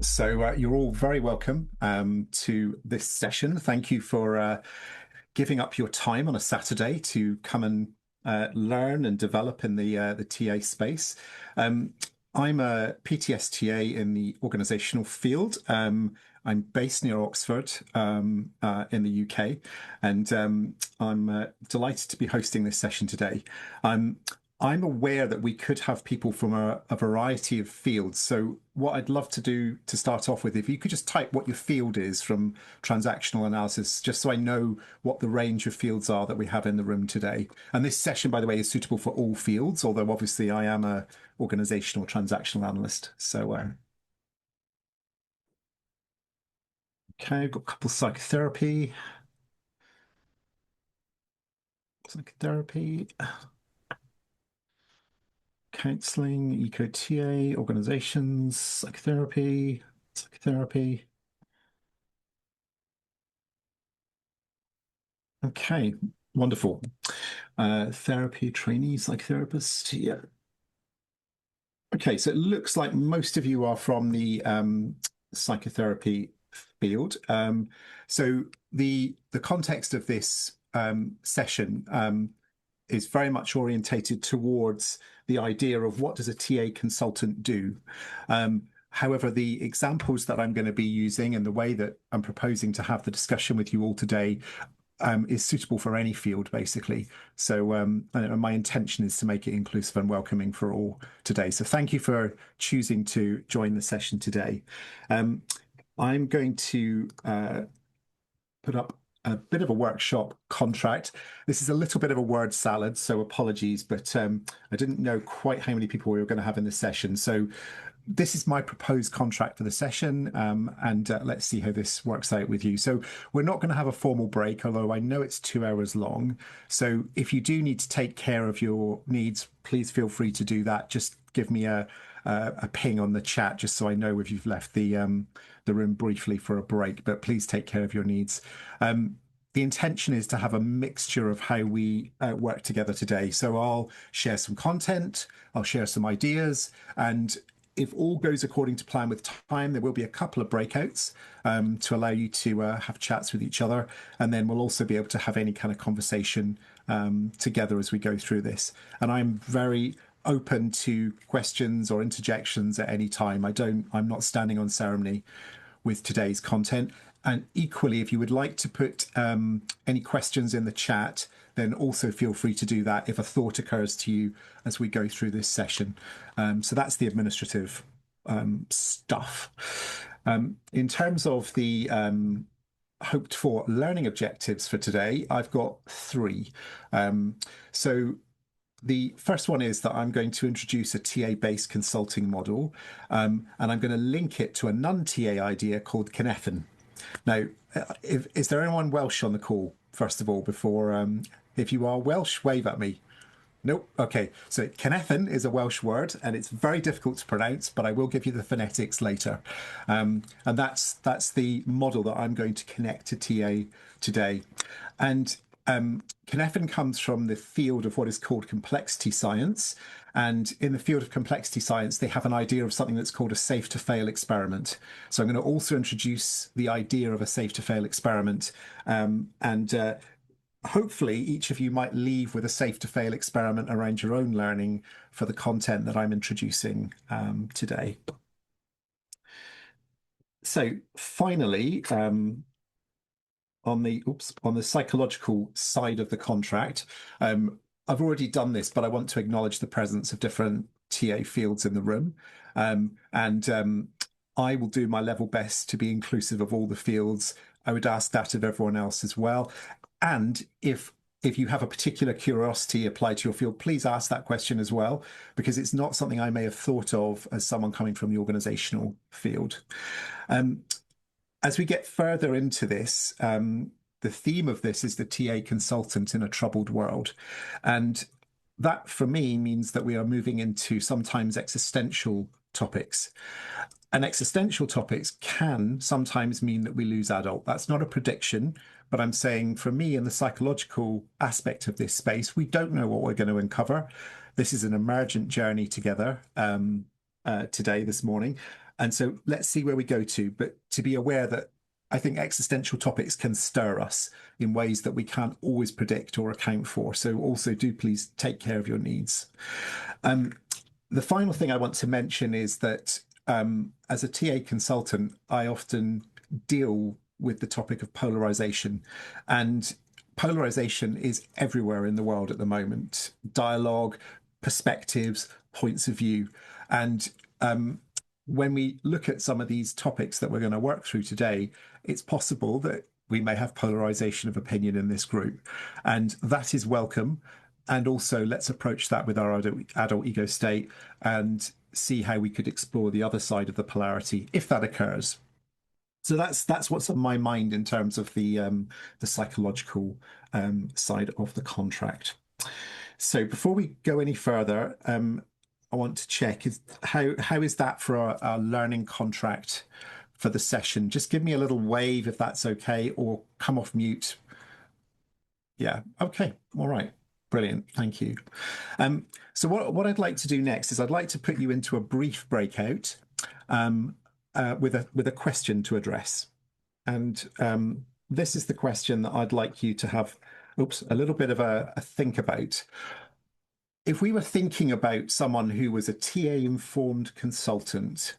So you're all very welcome to this session. Thank you for giving up your time on a Saturday to come and learn and develop in the TA space. Um, I'm a PTSTA in the organisational field. I'm based near Oxford in the UK, and I'm delighted to be hosting this session today. Um, I'm aware that we could have people from a variety of fields. So what I'd love to do to start off with, if you could just type what your field is from transactional analysis, just so I know what the range of fields are that we have in the room today. And this session, by the way, is suitable for all fields, although obviously I am a organizational transactional analyst. So, okay, I've got a couple psychotherapy, counseling, eco TA, organizations, psychotherapy. Okay, wonderful. Therapy trainee psychotherapist. Yeah. Okay, so it looks like most of you are from the psychotherapy field. So the context of this session is very much orientated towards the idea of what does a TA consultant do. However, the examples that I'm going to be using and the way that I'm proposing to have the discussion with you all today is suitable for any field, basically. So my intention is to make it inclusive and welcoming for all today. So thank you for choosing to join the session today. I'm going to put up a bit of a workshop contract. This is a little bit of a word salad, so apologies, but I didn't know quite how many people we were going to have in the session. So this is my proposed contract for the session, and let's see how this works out with you. So we're not going to have a formal break, although I know it's 2 hours long. So if you do need to take care of your needs, please feel free to do that. Just give me a ping on the chat, just so I know if you've left the room briefly for a break. But please take care of your needs. The intention is to have a mixture of how we work together today. So I'll share some content, I'll share some ideas, and if all goes according to plan with time, there will be a couple of breakouts to allow you to have chats with each other. And then we'll also be able to have any kind of conversation together as we go through this. And I'm very open to questions or interjections at any time. I'm not standing on ceremony with today's content. And equally, if you would like to put any questions in the chat, then also feel free to do that if a thought occurs to you as we go through this session. So that's the administrative stuff. In terms of the hoped for learning objectives for today, I've got three. So the first one is that I'm going to introduce a TA-based consulting model, and I'm going to link it to a non-TA idea called Cynefin. Now, is there anyone Welsh on the call, first of all, before, if you are Welsh, wave at me. Nope. Okay. So Cynefin is a Welsh word and it's very difficult to pronounce, but I will give you the phonetics later. And that's the model that I'm going to connect to TA today. And Cynefin comes from the field of what is called complexity science. And in the field of complexity science, they have an idea of something that's called a safe to fail experiment. So I'm going to also introduce the idea of a safe to fail experiment. And hopefully each of you might leave with a safe to fail experiment around your own learning for the content that I'm introducing today. So finally, on the psychological side of the contract, I've already done this, but I want to acknowledge the presence of different TA fields in the room. And I will do my level best to be inclusive of all the fields. I would ask that of everyone else as well. And if you have a particular curiosity applied to your field, please ask that question as well, because it's not something I may have thought of as someone coming from the organizational field. As we get further into this, the theme of this is the TA consultant in a troubled world. And that for me means that we are moving into sometimes existential topics. And existential topics can sometimes mean that we lose adult. That's not a prediction, but I'm saying for me in the psychological aspect of this space, we don't know what we're going to uncover. This is an emergent journey together today, this morning. And so let's see where we go to, but to be aware that I think existential topics can stir us in ways that we can't always predict or account for. So also do please take care of your needs. The final thing I want to mention is that as a TA consultant, I often deal with the topic of polarization. And polarization is everywhere in the world at the moment. Dialogue, perspectives, points of view. And when we look at some of these topics that we're going to work through today, it's possible that we may have polarization of opinion in this group. And that is welcome. And also, let's approach that with our adult ego state and see how we could explore the other side of the polarity if that occurs. So that's what's on my mind in terms of the psychological side of the contract. So before we go any further, I want to check how is that for our learning contract for the session? Just give me a little wave if that's okay, or come off mute. Yeah, okay, all right. Brilliant, thank you. So what I'd like to do next is I'd like to put you into a brief breakout with a question to address. And this is the question that I'd like you to have, a little bit of a think about. If we were thinking about someone who was a TA-informed consultant,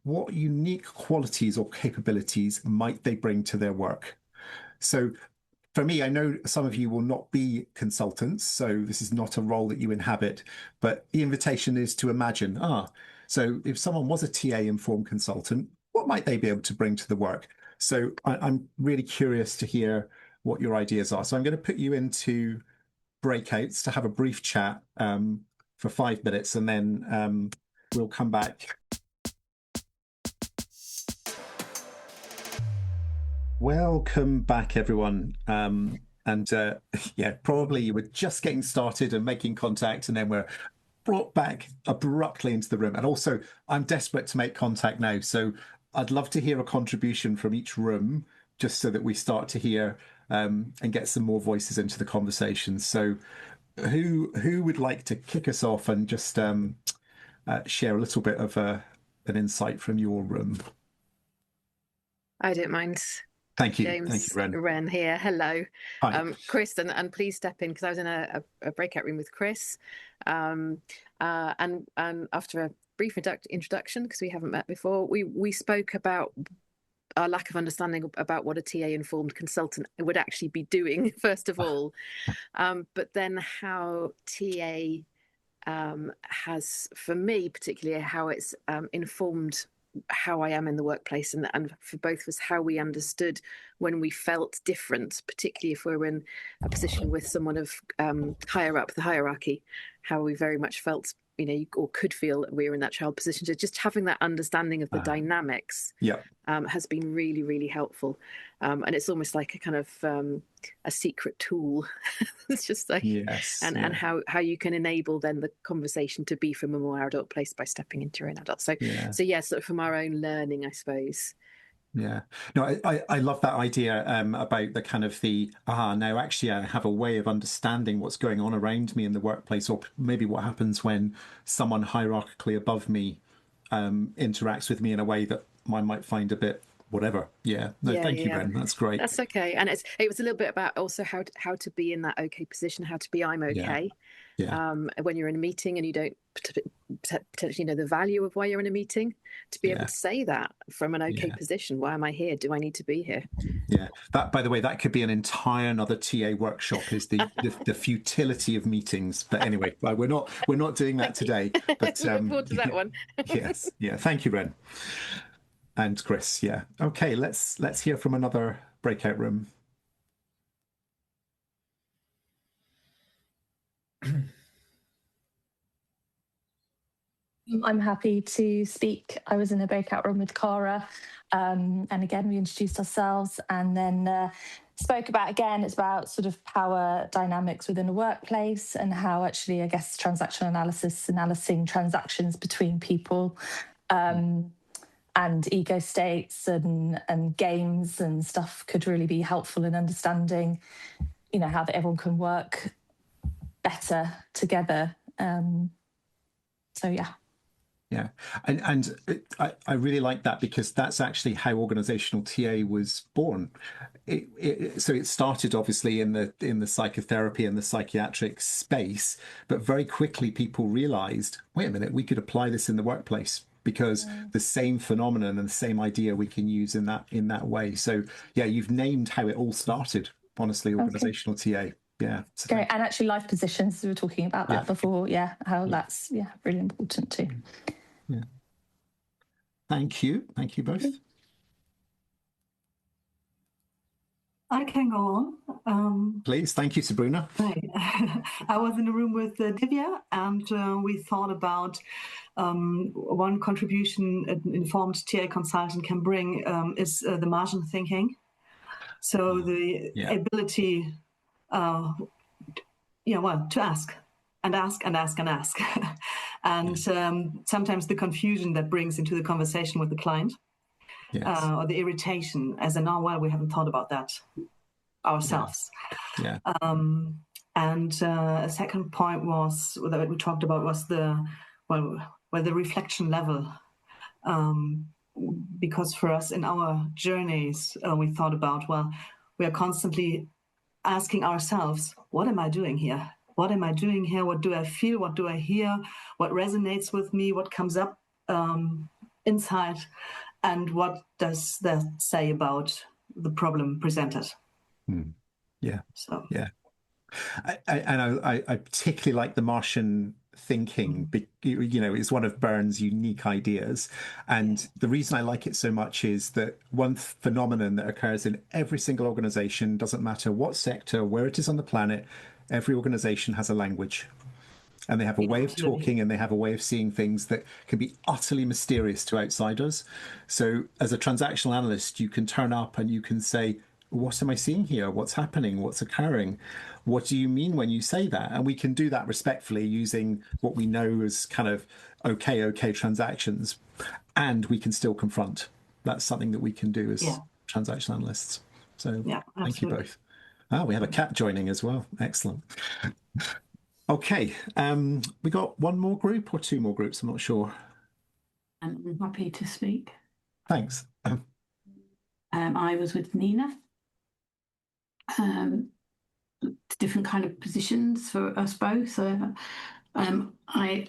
what unique qualities or capabilities might they bring to their work? So for me, I know some of you will not be consultants, so this is not a role that you inhabit, but the invitation is to imagine, so if someone was a TA-informed consultant, what might they be able to bring to the work? So I'm really curious to hear what your ideas are. So I'm going to put you into breakouts to have a brief chat for 5 minutes, and then we'll come back. Welcome back, everyone. Yeah, probably you were just getting started and making contact, and then we're brought back abruptly into the room. And also, I'm desperate to make contact now. So I'd love to hear a contribution from each room, just so that we start to hear and get some more voices into the conversation. So who would like to kick us off and just share a little bit of an insight from your room? I don't mind. Thank you. James, Thank you, Ren. Ren here. Hello. Hi. Chris, and please step in because I was in a breakout room with Chris. And after a brief introduction, because we haven't met before, we spoke about our lack of understanding about what a TA-informed consultant would actually be doing, first of all, but then how TA has, for me particularly, how it's informed how I am in the workplace, and for both of us, how we understood when we felt different, particularly if we're in a position with someone of higher up the hierarchy, how we very much felt, or could feel that we were in that child position. So just having that understanding of the dynamics has been really, really helpful. And it's almost like a kind of a secret tool. It's just like, and how you can enable then the conversation to be from a more adult place by stepping into your own adult. So sort of from our own learning, I suppose. Yeah, no, I love that idea about the kind of now actually I have a way of understanding what's going on around me in the workplace, or maybe what happens when someone hierarchically above me interacts with me in a way that I might find a bit whatever. Thank you, Ren. That's great. That's okay. And it was a little bit about also how to be in that okay position, how to be I'm okay. When you're in a meeting and you don't potentially know the value of why you're in a meeting, to be able to say that from an okay position. Why am I here? Do I need to be here? That, by the way, that could be an entire another TA workshop, is the futility of meetings. But anyway, we're not doing that today. But look forward to that one. Yes. Thank you, Ren. And Chris. Okay, let's hear from another breakout room. I'm happy to speak. I was in a breakout room with Cara, and again we introduced ourselves, and then spoke about, again, it's about sort of power dynamics within a workplace, and how actually, I guess, transactional analysis, analyzing transactions between people, and ego states and games and stuff could really be helpful in understanding, how that everyone can work better together. So yeah. Yeah, I really like that, because that's actually how organizational TA was born. So it started obviously in the psychotherapy and the psychiatric space, but very quickly people realized, wait a minute, we could apply this in the workplace, because the same phenomenon and the same idea we can use in that way. So yeah, you've named how it all started. Honestly, organizational TA. Yeah, so great. And actually, life positions. We were talking about that before. Yeah, how that's really important too. Yeah. Thank you both. I can go on. Please, thank you, Sabrina. Right. I was in a room with Divya, and we thought about one contribution an informed TA consultant can bring is the margin thinking. So the ability, to ask and ask and ask and ask. And sometimes the confusion that brings into the conversation with the client. Yes. Or the irritation, as in, we haven't thought about that ourselves. Yeah. And a second point was that we talked about was the reflection level. Because for us in our journeys, we thought about, we are constantly asking ourselves, what am I doing here? What am I doing here? What do I feel? What do I hear? What resonates with me? What comes up inside? And what does that say about the problem presented? Yeah. So yeah. I particularly like the Martian thinking. It's one of Burns' unique ideas. And the reason I like it so much is that one phenomenon that occurs in every single organization, doesn't matter what sector, where it is on the planet, every organization has a language. And they have a way of talking, and they have a way of seeing things that can be utterly mysterious to outsiders. So as a transactional analyst, you can turn up and you can say, what am I seeing here? What's happening? What's occurring? What do you mean when you say that? And we can do that respectfully using what we know as kind of okay transactions. And we can still confront. That's something that we can do as transactional analysts. So thank you both. We have a cat joining as well. Excellent. Okay, we got one more group or two more groups, I'm not sure. I'm happy to speak. Thanks. I was with Nina. Different kind of positions for us both. So I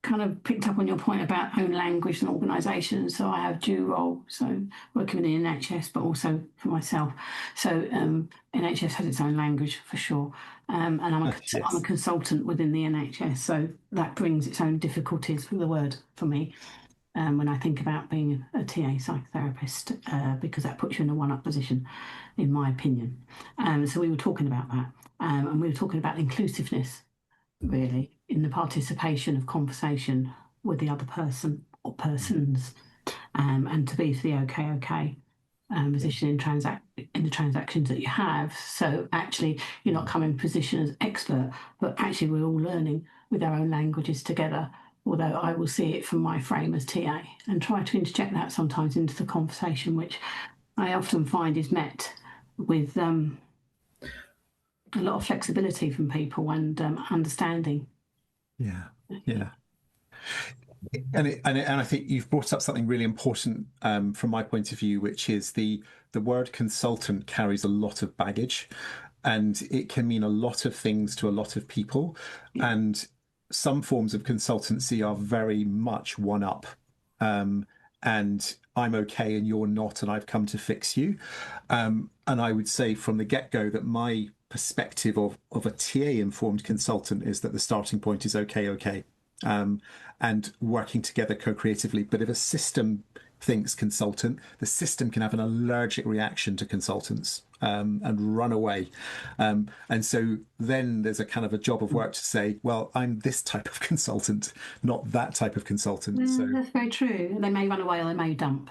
kind of picked up on your point about own language and organisation. So I have dual role, so working in the NHS, but also for myself. So NHS has its own language for sure, and I'm a consultant within the NHS, so that brings its own difficulties with the word for me. When I think about being a TA psychotherapist, because that puts you in a one-up position, in my opinion. So we were talking about that, and we were talking about inclusiveness, really, in the participation of conversation with the other person or persons, and to be the okay position in the transactions that you have. So actually, you're not coming in position as expert, but actually we're all learning with our own languages together. Although I will see it from my frame as TA and try to interject that sometimes into the conversation, which I often find is met with a lot of flexibility from people and understanding. Yeah. And I think you've brought up something really important from my point of view, which is the word consultant carries a lot of baggage, and it can mean a lot of things to a lot of people. And some forms of consultancy are very much one up, and I'm okay and you're not, and I've come to fix you. And I would say from the get-go that my perspective of a TA-informed consultant is that the starting point is okay, and working together co-creatively. But if a system thinks consultant, the system can have an allergic reaction to consultants and run away. And so then there's a kind of a job of work to say, well, I'm this type of consultant, not that type of consultant. So that's very true. They may run away or they may dump.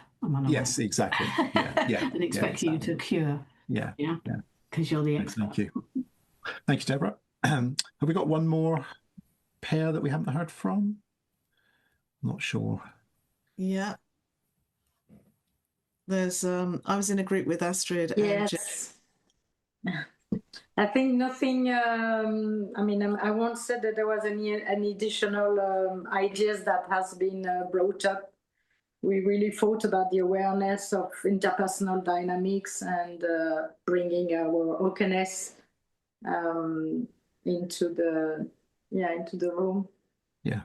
Yes, exactly. Yeah. And expect you to cure. Yeah. Because you're the expert. Thank you. Thank you, Deborah. Have we got one more pair that we haven't heard from? Not sure. Yeah. There's I was in a group with Astrid Yes. I think nothing. I mean, I won't say that there was any additional ideas that has been brought up. We really thought about the awareness of interpersonal dynamics and bringing our openness into the room. Yeah,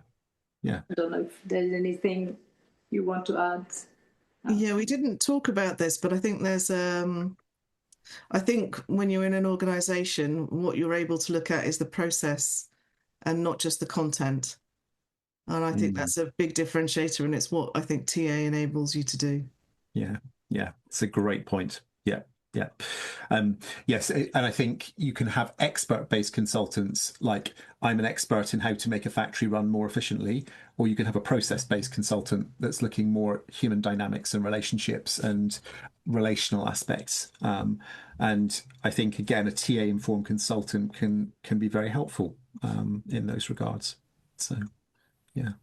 yeah. I don't know if there's anything you want to add. Yeah, we didn't talk about this, but I think there's I think when you're in an organization, what you're able to look at is the process and not just the content. And I think that's a big differentiator, and it's what I think TA enables you to do. Yeah, yeah, it's a great point. Yeah, yeah. Yes, and I think you can have expert-based consultants, like I'm an expert in how to make a factory run more efficiently, or you can have a process-based consultant that's looking more at human dynamics and relationships and relational aspects. And I think, again, a TA-informed consultant can be very helpful in those regards. So, yeah.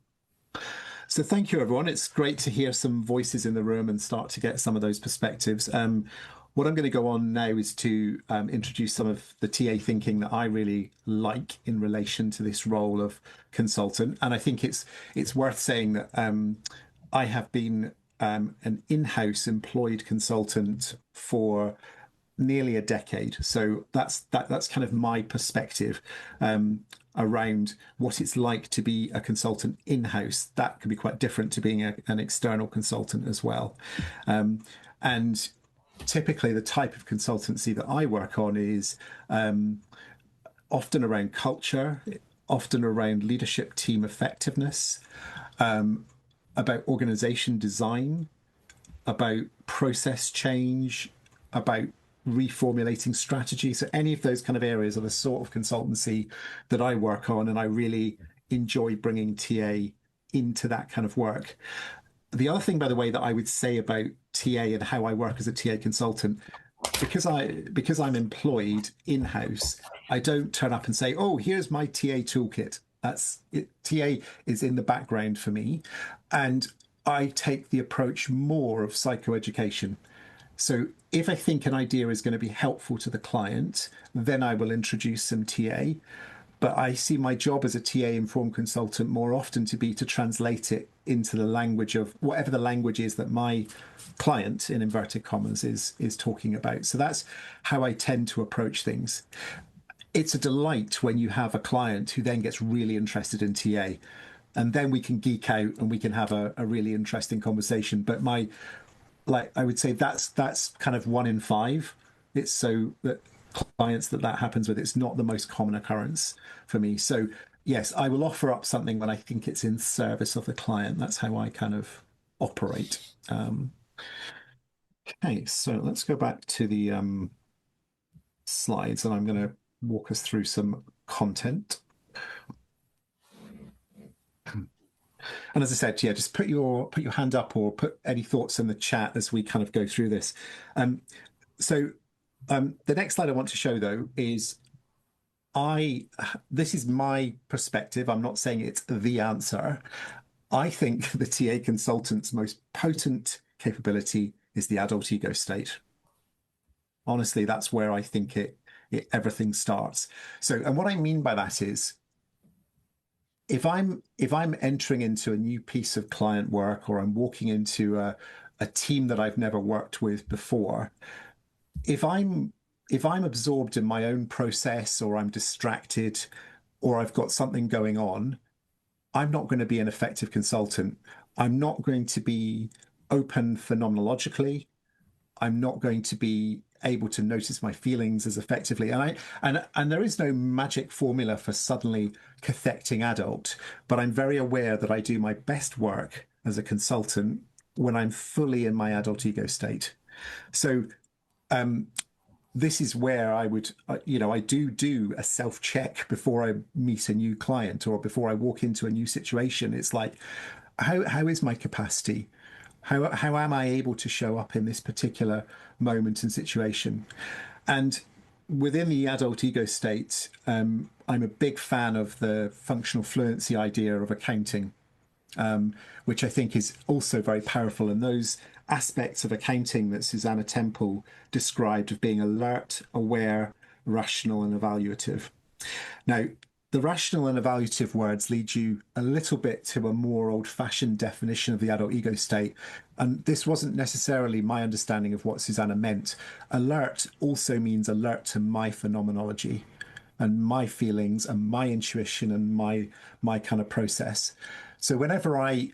So thank you, everyone. It's great to hear some voices in the room and start to get some of those perspectives. What I'm going to go on now is to introduce some of the TA thinking that I really like in relation to this role of consultant. And I think it's worth saying that I have been an in-house employed consultant for nearly a decade. So that's kind of my perspective around what it's like to be a consultant in-house. That can be quite different to being an external consultant as well. And typically the type of consultancy that I work on is often around culture, often around leadership team effectiveness, about organization design, about process change, about reformulating strategy. So any of those kind of areas are the sort of consultancy that I work on, and I really enjoy bringing TA into that kind of work. The other thing, by the way, that I would say about TA and how I work as a TA consultant, because I'm employed in-house, I don't turn up and say, oh, here's my TA toolkit. That's it. TA is in the background for me, and I take the approach more of psychoeducation. So if I think an idea is going to be helpful to the client, then I will introduce some TA. But I see my job as a TA-informed consultant more often to be to translate it into the language of whatever the language is that my client, in inverted commas, is talking about. So that's how I tend to approach things. It's a delight when you have a client who then gets really interested in TA. And then we can geek out and we can have a really interesting conversation. But I would say that's kind of 1 in 5. It's so that clients that happens with, it's not the most common occurrence for me. So yes, I will offer up something when I think it's in service of the client. That's how I kind of operate. Okay, so let's go back to the slides, and I'm going to walk us through some content. And as I said, yeah, just put your hand up or put any thoughts in the chat as we kind of go through this. The next slide I want to show, though, is this is my perspective. I'm not saying it's the answer. I think the TA consultant's most potent capability is the adult ego state. Honestly, that's where I think everything starts. So, and what I mean by that is, if I'm entering into a new piece of client work, or I'm walking into a team that I've never worked with before, if I'm absorbed in my own process, or I'm distracted, or I've got something going on, I'm not going to be an effective consultant. I'm not going to be open phenomenologically. I'm not going to be able to notice my feelings as effectively. And there is no magic formula for suddenly cathecting adult, but I'm very aware that I do my best work as a consultant when I'm fully in my adult ego state. So this is where I would, I do a self-check before I meet a new client or before I walk into a new situation. It's like, how is my capacity? How am I able to show up in this particular moment and situation? And within the adult ego state, I'm a big fan of the functional fluency idea of accounting, which I think is also very powerful. And those aspects of accounting that Susanna Temple described, of being alert, aware, rational and evaluative. Now, the rational and evaluative words lead you a little bit to a more old-fashioned definition of the adult ego state. And this wasn't necessarily my understanding of what Susanna meant. Alert also means alert to my phenomenology and my feelings and my intuition and my kind of process. So whenever I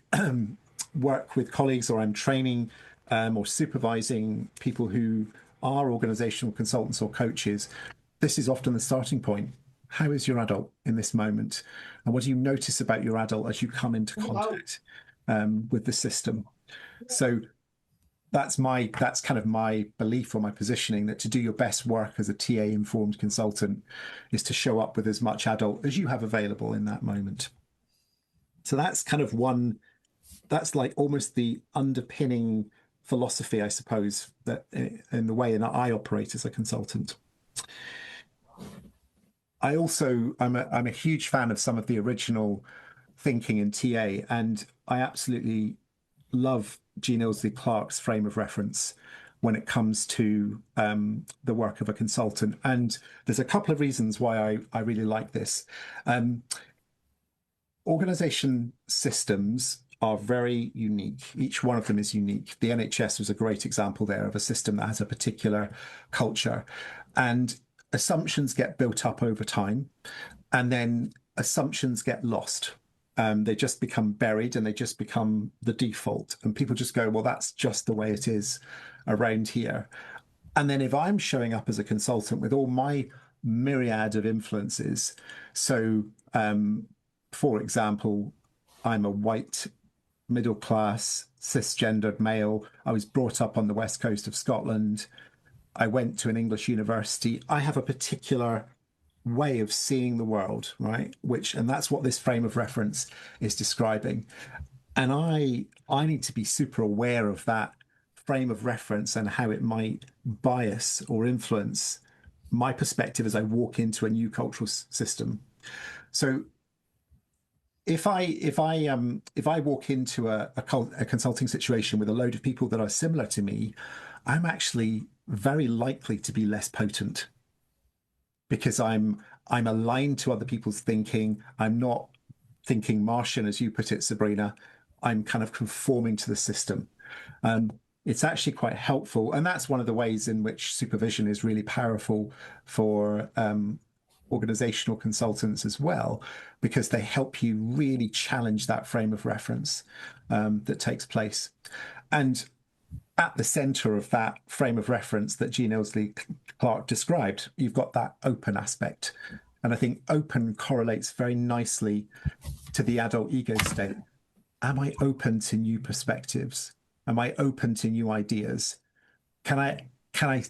work with colleagues or I'm training or supervising people who are organizational consultants or coaches, this is often the starting point. How is your adult in this moment? And what do you notice about your adult as you come into contact with the system? So that's kind of my belief or my positioning, that to do your best work as a TA informed consultant is to show up with as much adult as you have available in that moment. So that's kind of that's like almost the underpinning philosophy, I suppose, that in the way that I operate as a consultant. I'm a huge fan of some of the original thinking in TA, and I absolutely love Jean Ilsley Clark's frame of reference when it comes to the work of a consultant. And there's a couple of reasons why I really like this. Organization systems are very unique. Each one of them is unique. The NHS was a great example there of a system that has a particular culture. And assumptions get built up over time, and then assumptions get lost. They just become buried and they just become the default. And people just go, well, that's just the way it is around here. And then if I'm showing up as a consultant with all my myriad of influences, so for example, I'm a white, middle-class, cisgendered male. I was brought up on the west coast of Scotland. I went to an English university. I have a particular way of seeing the world, right? And that's what this frame of reference is describing. And I need to be super aware of that frame of reference and how it might bias or influence my perspective as I walk into a new cultural system. So if I walk into a consulting situation with a load of people that are similar to me, I'm actually very likely to be less potent because I'm aligned to other people's thinking. I'm not thinking Martian, as you put it, Sabrina. I'm kind of conforming to the system. It's actually quite helpful, and that's one of the ways in which supervision is really powerful for organizational consultants as well, because they help you really challenge that frame of reference that takes place. And at the center of that frame of reference that Jean Ilsley Clark described, you've got that open aspect. And I think open correlates very nicely to the adult ego state. Am I open to new perspectives? Am I open to new ideas? Can I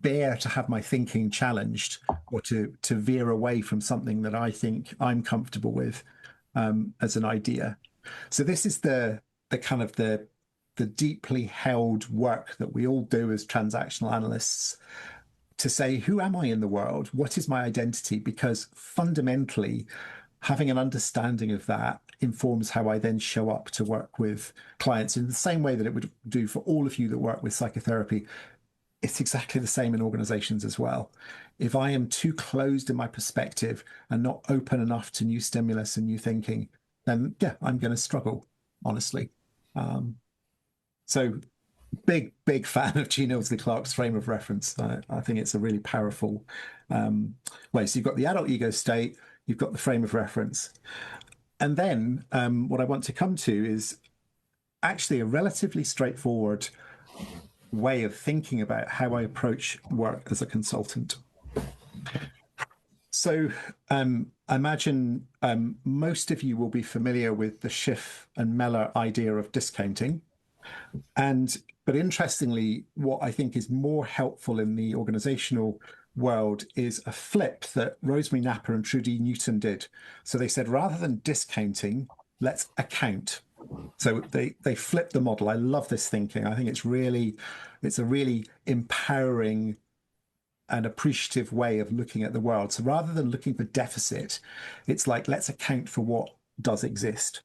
bear to have my thinking challenged, or to veer away from something that I think I'm comfortable with as an idea? So this is the kind of the deeply held work that we all do as transactional analysts, to say, who am I in the world? What is my identity? Because fundamentally, having an understanding of that informs how I then show up to work with clients in the same way that it would do for all of you that work with psychotherapy. It's exactly the same in organizations as well. If I am too closed in my perspective and not open enough to new stimulus and new thinking, then yeah, I'm going to struggle, honestly. So big fan of Jean Ilsley Clark's frame of reference. I think it's a really powerful way. So you've got the adult ego state, you've got the frame of reference. And then what I want to come to is actually a relatively straightforward way of thinking about how I approach work as a consultant. So I imagine most of you will be familiar with the Schiff and Meller idea of discounting. But interestingly, what I think is more helpful in the organizational world is a flip that Rosemary Napper and Trudy Newton did. So they said, rather than discounting, let's account. So they flipped the model. I love this thinking. I think it's a really empowering and appreciative way of looking at the world. So rather than looking for deficit, it's like, let's account for what does exist.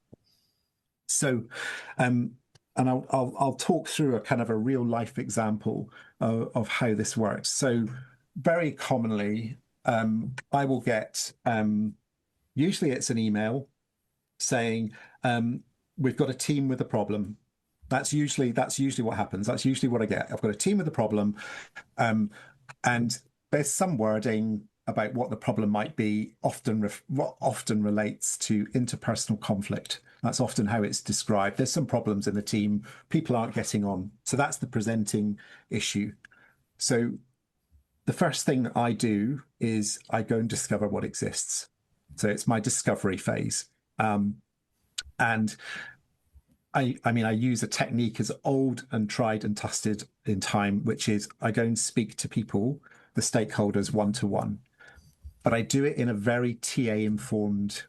So, and I'll talk through a kind of a real life example of how this works. So very commonly, I will get, usually it's an email saying, we've got a team with a problem. That's usually what happens. That's usually what I get. I've got a team with a problem, and there's some wording about what the problem might be. What often relates to interpersonal conflict. That's often how it's described. There's some problems in the team. People aren't getting on. So that's the presenting issue. So the first thing that I do is I go and discover what exists. So it's my discovery phase. And I mean, I use a technique as old and tried and tested in time, which is I go and speak to people, the stakeholders, one-to-one. But I do it in a very TA-informed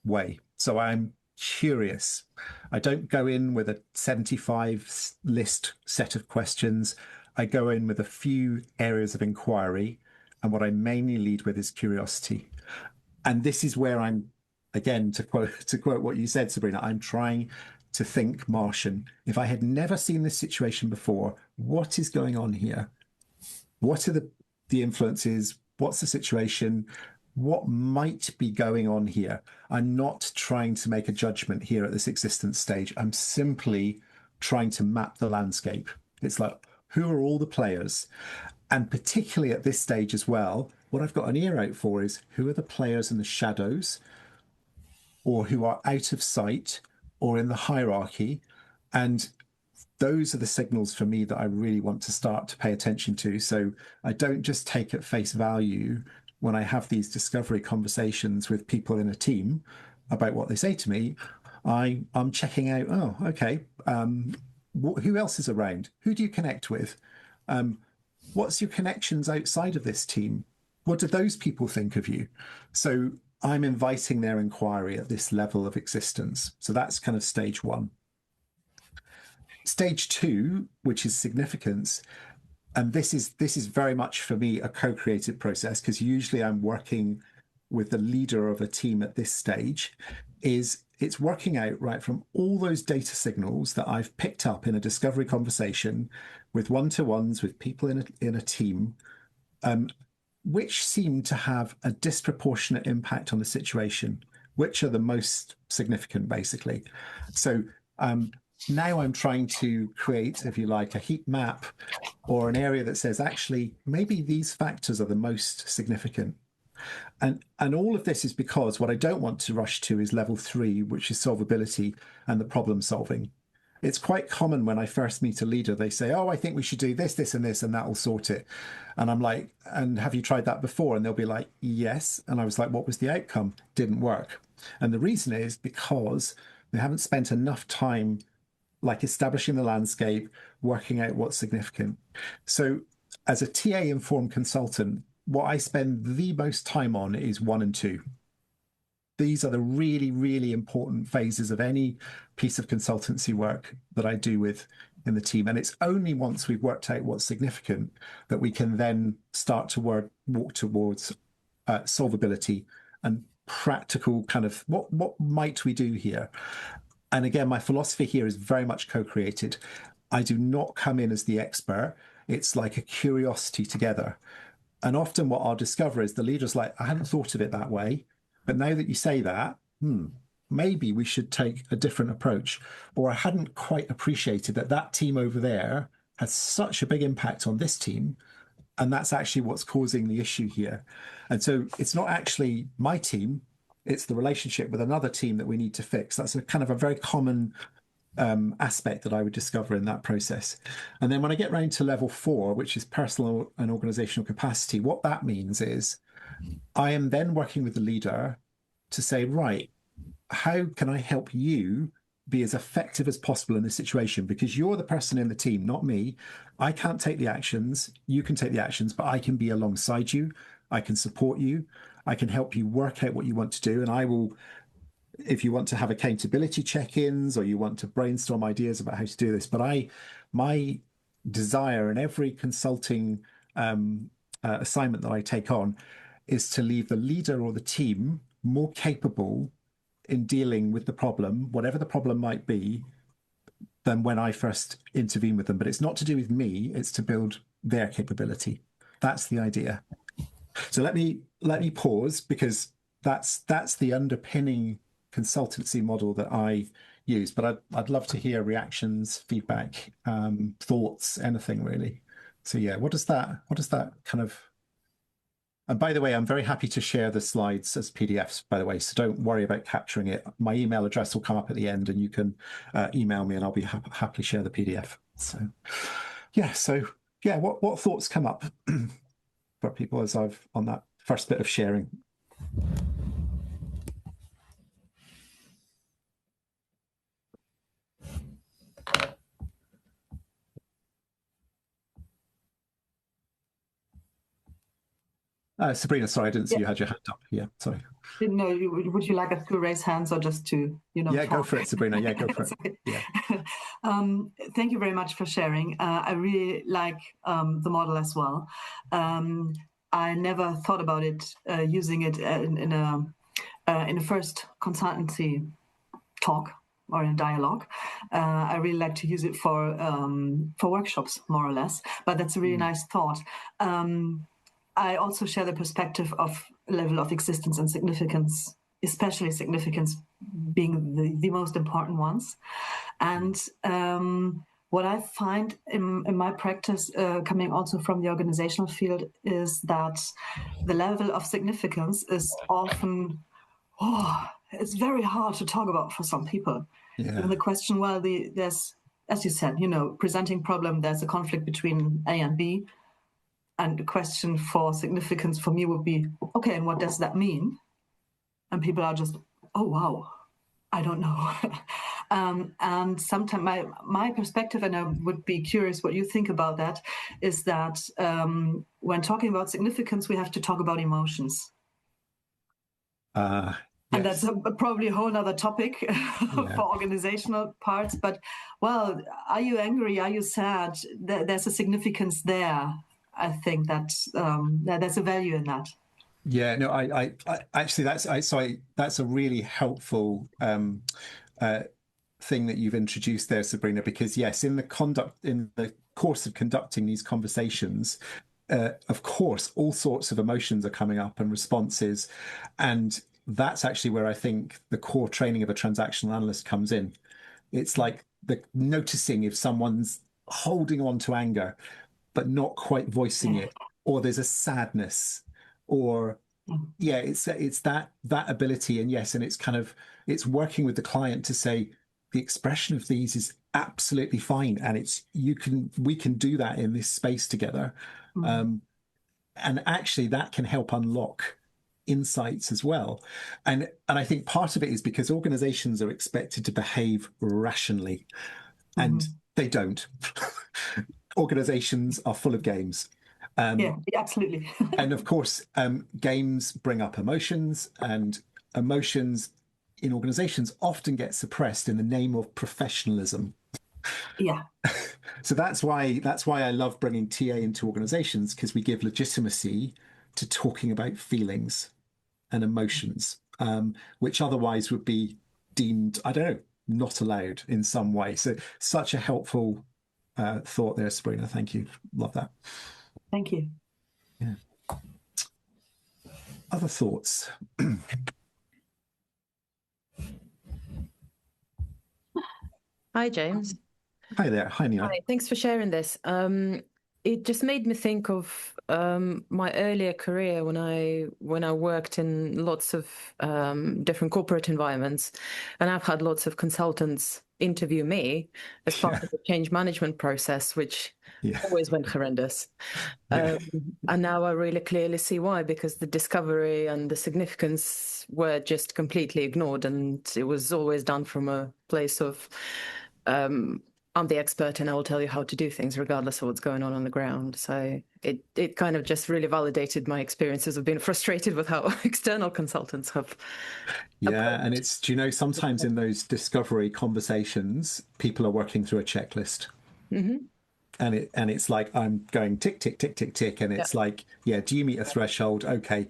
way. So I'm curious. I don't go in with a 75 list set of questions. I go in with a few areas of inquiry. And what I mainly lead with is curiosity. And this is where I'm, again, to quote what you said, Sabrina, I'm trying to think Martian. If I had never seen this situation before, what is going on here? What are the influences? What's the situation? What might be going on here? I'm not trying to make a judgment here at this existence stage. I'm simply trying to map the landscape. It's like, who are all the players? And particularly at this stage as well, what I've got an ear out for is who are the players in the shadows, or who are out of sight, or in the hierarchy. And those are the signals for me that I really want to start to pay attention to. So I don't just take at face value when I have these discovery conversations with people in a team about what they say to me. I'm checking out, oh, okay, who else is around? Who do you connect with? What's your connections outside of this team? What do those people think of you? So I'm inviting their inquiry at this level of existence. So that's kind of stage one. Stage two, which is significance, and this is very much for me a co-creative process, because usually I'm working with the leader of a team at this stage, is it's working out right from all those data signals that I've picked up in a discovery conversation with one-to-ones with people in a team, which seem to have a disproportionate impact on the situation, which are the most significant, basically. So now I'm trying to create, if you like, a heat map or an area that says, actually, maybe these factors are the most significant. And all of this is because what I don't want to rush to is level 3, which is solvability and the problem solving. It's quite common when I first meet a leader, they say, oh, I think we should do this, this, and this, and that will sort it. And I'm like, and have you tried that before? And they'll be like, yes. And I was like, what was the outcome? Didn't work. And the reason is because they haven't spent enough time like establishing the landscape, working out what's significant. So as a TA-informed consultant, what I spend the most time on is 1 and 2. These are the really, really important phases of any piece of consultancy work that I do in the team. And it's only once we've worked out what's significant that we can then start to walk towards solvability and practical kind of what might we do here. And again, my philosophy here is very much co-created. I do not come in as the expert. It's like a curiosity together. And often what I'll discover is the leader's like, I hadn't thought of it that way. But now that you say that, maybe we should take a different approach. Or I hadn't quite appreciated that team over there has such a big impact on this team. And that's actually what's causing the issue here. And so it's not actually my team, it's the relationship with another team that we need to fix. That's a kind of a very common aspect that I would discover in that process. And then when I get round to level 4, which is personal and organizational capacity, what that means is I am then working with the leader to say, right, how can I help you be as effective as possible in this situation? Because you're the person in the team, not me. I can't take the actions. You can take the actions, but I can be alongside you. I can support you. I can help you work out what you want to do. And I will, if you want to have accountability check-ins or you want to brainstorm ideas about how to do this. But my desire in every consulting assignment that I take on is to leave the leader or the team more capable in dealing with the problem, whatever the problem might be, than when I first intervene with them. But it's not to do with me, it's to build their capability. That's the idea. So let me pause, because that's the underpinning consultancy model that I use. But I'd love to hear reactions, feedback, thoughts, anything really. So yeah, what does that kind of? And by the way, I'm very happy to share the slides as PDFs, by the way, so don't worry about capturing it. My email address will come up at the end, and you can email me and I'll be happily share the PDF. So yeah, what thoughts come up for people as I've on that first bit of sharing? Sabrina, sorry, I didn't see you had your hand up. Yeah, sorry. Didn't know. Would you like us to raise hands or just to, Yeah, talk? go for it, Sabrina. Yeah, go for it. Yeah. Thank you very much for sharing. I really like the model as well. I never thought about it using it in a first consultancy talk or in a dialogue. I really like to use it for workshops, more or less. But that's a really nice thought. I also share the perspective of level of existence and significance, especially significance being the most important ones. And what I find in my practice, coming also from the organizational field, is that the level of significance is often, it's very hard to talk about for some people. Yeah. Even the question, well, there's, as you said, presenting problem, there's a conflict between A and B. And the question for significance for me would be, okay, and what does that mean? And people are just, oh, wow, I don't know. And sometimes my perspective, and I would be curious what you think about that, is that when talking about significance, we have to talk about emotions. Yes. And that's probably a whole other topic for organizational parts. But, well, are you angry? Are you sad? There's a significance there. I think that there's a value in that. Yeah, no, I actually that's a really helpful thing that you've introduced there, Sabrina, because yes, in the course of conducting these conversations, of course, all sorts of emotions are coming up and responses, and that's actually where I think the core training of a transactional analyst comes in. It's like the noticing if someone's holding on to anger but not quite voicing it, or there's a sadness, or it's that ability. And yes, and it's working with the client to say the expression of these is absolutely fine, and we can do that in this space together. And actually that can help unlock insights as well. And I think part of it is because organizations are expected to behave rationally, and they don't. Organizations are full of games. Yeah, absolutely. And of course, games bring up emotions, and emotions in organizations often get suppressed in the name of professionalism. Yeah. So that's why I love bringing TA into organizations, because we give legitimacy to talking about feelings and emotions, which otherwise would be deemed, I don't know, not allowed in some way. So such a helpful thought there, Sabrina. Thank you. Love that. Thank you. Yeah. Other thoughts? Hi, James. Hi there. Hi, Nina. Hi, thanks for sharing this. It just made me think of my earlier career when I worked in lots of different corporate environments, and I've had lots of consultants interview me as part of the change management process, which always went horrendous. And now I really clearly see why, because the discovery and the significance were just completely ignored, and it was always done from a place of I'm the expert and I will tell you how to do things regardless of what's going on the ground. So it kind of just really validated my experiences of being frustrated with how external consultants have. Yeah, and it's, sometimes in those discovery conversations, people are working through a checklist. Mm-hmm. And it's like, I'm going tick, tick, tick, tick, tick. And it's like, do you meet a threshold? Okay,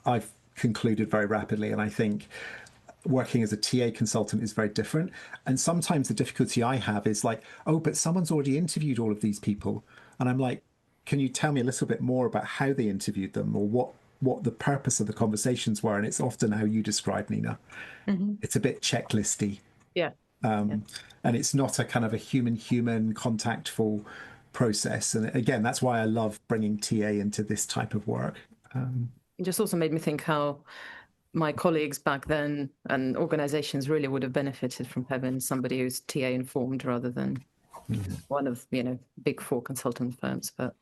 I've concluded very rapidly. And I think working as a TA consultant is very different. And sometimes the difficulty I have is like, oh, but someone's already interviewed all of these people. And I'm like, can you tell me a little bit more about how they interviewed them, or what the purpose of the conversations were? And it's often how you describe, Nina. It's a bit checklisty. Yeah. And it's not a kind of a human contactful process. And again, that's why I love bringing TA into this type of work. It just also made me think how my colleagues back then and organizations really would have benefited from having somebody who's TA informed rather than one of, big four consultant firms. But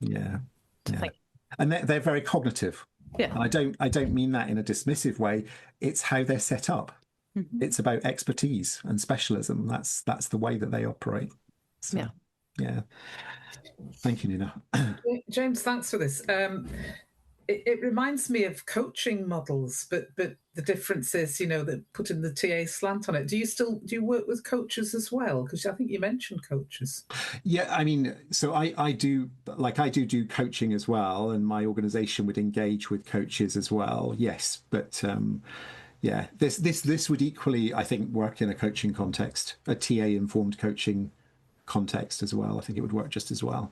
and they're very cognitive. Yeah. And I don't mean that in a dismissive way. It's how they're set up. It's about expertise and specialism. That's the way that they operate. So, yeah. Thank you, Nina. James, thanks for this. It reminds me of coaching models, but the difference is, that putting the TA slant on it. Do you work with coaches as well? Because I think you mentioned coaches. Yeah, I mean, so I do coaching as well, and my organisation would engage with coaches as well. Yes, but this would equally, I think, work in a coaching context, a TA informed coaching context as well. I think it would work just as well.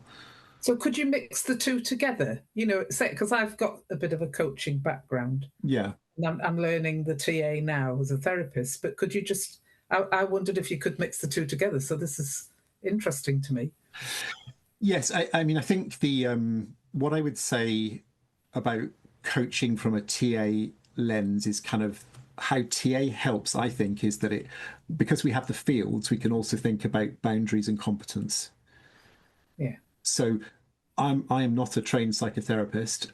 So could you mix the two together? Say, because I've got a bit of a coaching background. Yeah. And I'm learning the TA now as a therapist, but could you I wondered if you could mix the two together. So this is interesting to me. Yes. I mean, I think what I would say about coaching from a TA lens is kind of how TA helps, I think, is that because we have the fields, we can also think about boundaries and competence. Yeah. So I am not a trained psychotherapist,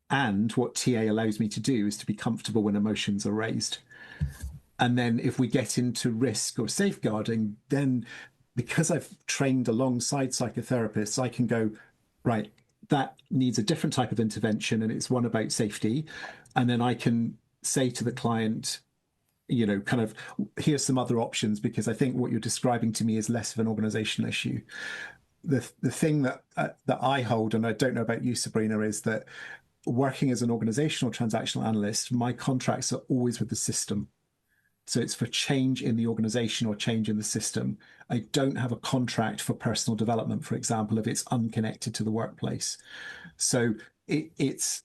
and what TA allows me to do is to be comfortable when emotions are raised. And then if we get into risk or safeguarding, then because I've trained alongside psychotherapists, I can go, right, that needs a different type of intervention, and it's one about safety. And then I can say to the client, kind of, here's some other options, because I think what you're describing to me is less of an organizational issue. The thing that I hold, and I don't know about you, Sabrina, is that working as an organizational transactional analyst, my contracts are always with the system. So it's for change in the organization or change in the system. I don't have a contract for personal development, for example, if it's unconnected to the workplace. So it's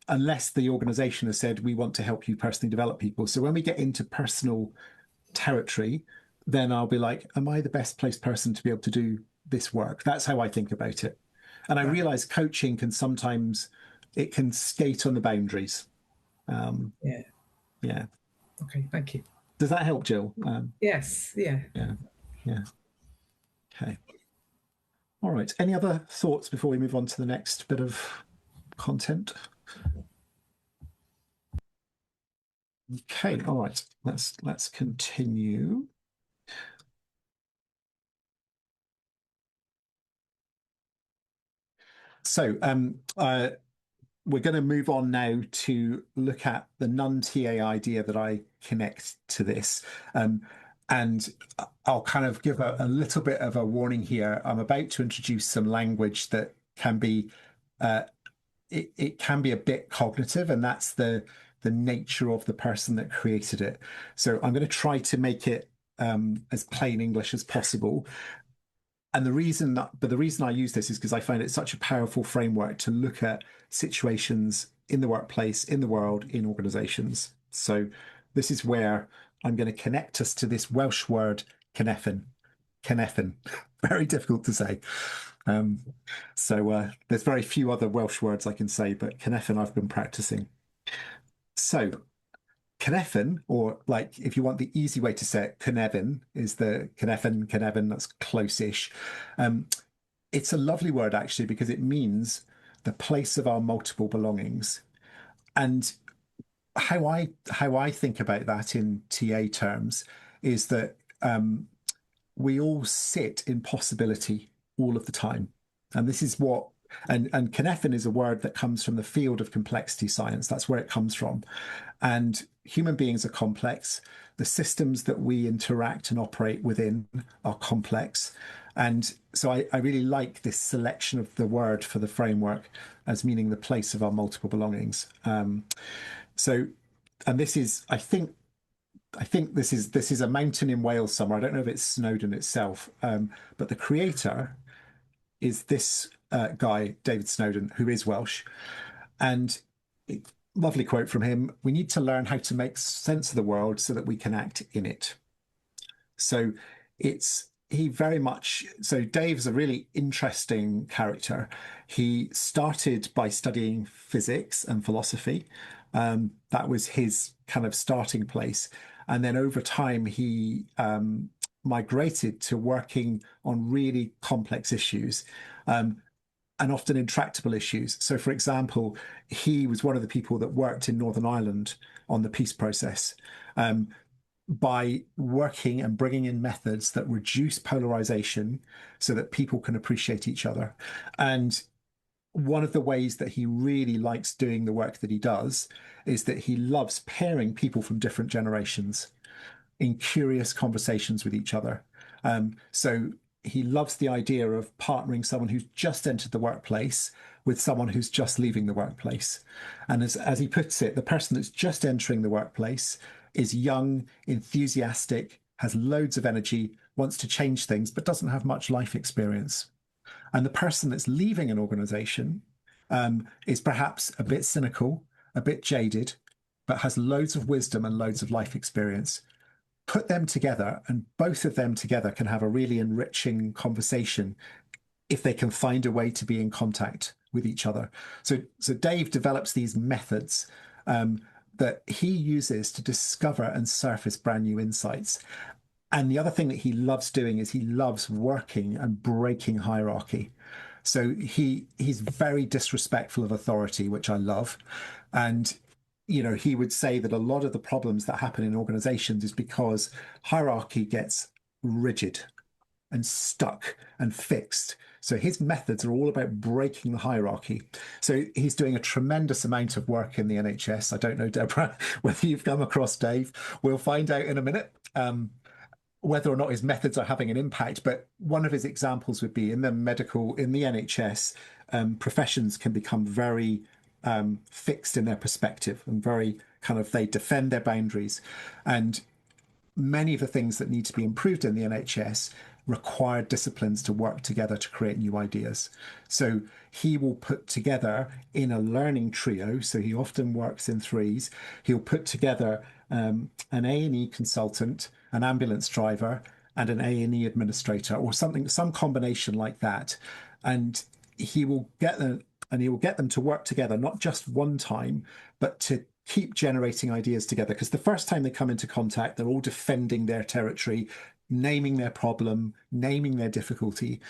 unless the organization has said, we want to help you personally develop people. So when we get into personal territory, then I'll be like, am I the best placed person to be able to do this work? That's how I think about it. And I realize coaching can sometimes, it can skate on the boundaries. Yeah. Okay, thank you. Does that help, Jill? Yes, yeah. Okay. All right. Any other thoughts before we move on to the next bit of content? Okay. All right. Let's continue. So we're going to move on now to look at the non-TA idea that I connect to this. And I'll kind of give a little bit of a warning here. I'm about to introduce some language that can be, it can be a bit cognitive, and that's the nature of the person that created it. So I'm going to try to make it as plain English as possible. And the reason I use this is because I find it such a powerful framework to look at situations in the workplace, in the world, in organizations. So this is where I'm going to connect us to this Welsh word, Cynefin. Cynefin, very difficult to say. So there's very few other Welsh words I can say, but Cynefin I've been practicing. So Cynefin, or like if you want the easy way to say it, kuh-nev-in is the Cynefin, that's close-ish. It's a lovely word actually, because it means the place of our multiple belongings. And how I think about that in TA terms is that we all sit in possibility all of the time. And this is what, and Cynefin is a word that comes from the field of complexity science. That's where it comes from. And human beings are complex. The systems that we interact and operate within are complex. And so I really like this selection of the word for the framework as meaning the place of our multiple belongings. And this is, I think this is a mountain in Wales somewhere. I don't know if it's Snowden itself, but the creator is this guy, David Snowden, who is Welsh. And lovely quote from him: "We need to learn how to make sense of the world so that we can act in it." So he very much, so Dave's a really interesting character. He started by studying physics and philosophy. That was his kind of starting place. And then over time, he migrated to working on really complex issues. And often intractable issues. So, for example, he was one of the people that worked in Northern Ireland on the peace process by working and bringing in methods that reduce polarization so that people can appreciate each other. And one of the ways that he really likes doing the work that he does is that he loves pairing people from different generations in curious conversations with each other. So he loves the idea of partnering someone who's just entered the workplace with someone who's just leaving the workplace. And as he puts it, the person that's just entering the workplace is young, enthusiastic, has loads of energy, wants to change things, but doesn't have much life experience. And the person that's leaving an organization is perhaps a bit cynical, a bit jaded, but has loads of wisdom and loads of life experience. Put them together, and both of them together can have a really enriching conversation if they can find a way to be in contact with each other. So Dave develops these methods that he uses to discover and surface brand new insights. And the other thing that he loves doing is he loves working and breaking hierarchy. So he's very disrespectful of authority, which I love. And he would say that a lot of the problems that happen in organizations is because hierarchy gets rigid and stuck and fixed. So his methods are all about breaking the hierarchy. So he's doing a tremendous amount of work in the NHS. I don't know, Deborah, whether you've come across Dave. We'll find out in a minute whether or not his methods are having an impact. But one of his examples would be in the NHS, professions can become very fixed in their perspective and very they defend their boundaries. And many of the things that need to be improved in the NHS require disciplines to work together to create new ideas. So he will put together in a learning trio, so he often works in threes, he'll put together an A&E consultant, an ambulance driver, and an A&E administrator, or some combination like that. And he will get them to work together, not just one time, but to keep generating ideas together. Because the first time they come into contact, they're all defending their territory, naming their problem, naming their difficulty.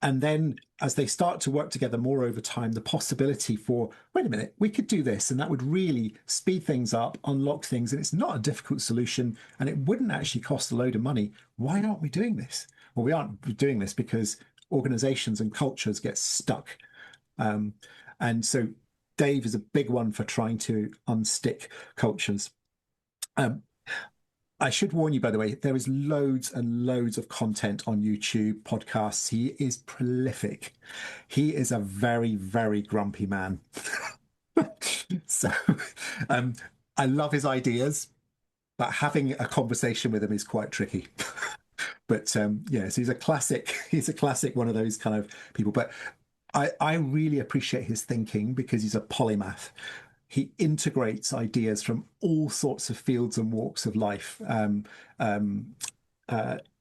And then as they start to work together more over time, the possibility for, wait a minute, we could do this, and that would really speed things up, unlock things, and it's not a difficult solution, and it wouldn't actually cost a load of money. Why aren't we doing this? Well, we aren't doing this because organizations and cultures get stuck. And so Dave is a big one for trying to unstick cultures. I should warn you, by the way, there is loads and loads of content on YouTube, podcasts. He is prolific. He is a very, very grumpy man. So I love his ideas, but having a conversation with him is quite tricky. But so he's a classic one of those kind of people. But I really appreciate his thinking because he's a polymath. He integrates ideas from all sorts of fields and walks of life,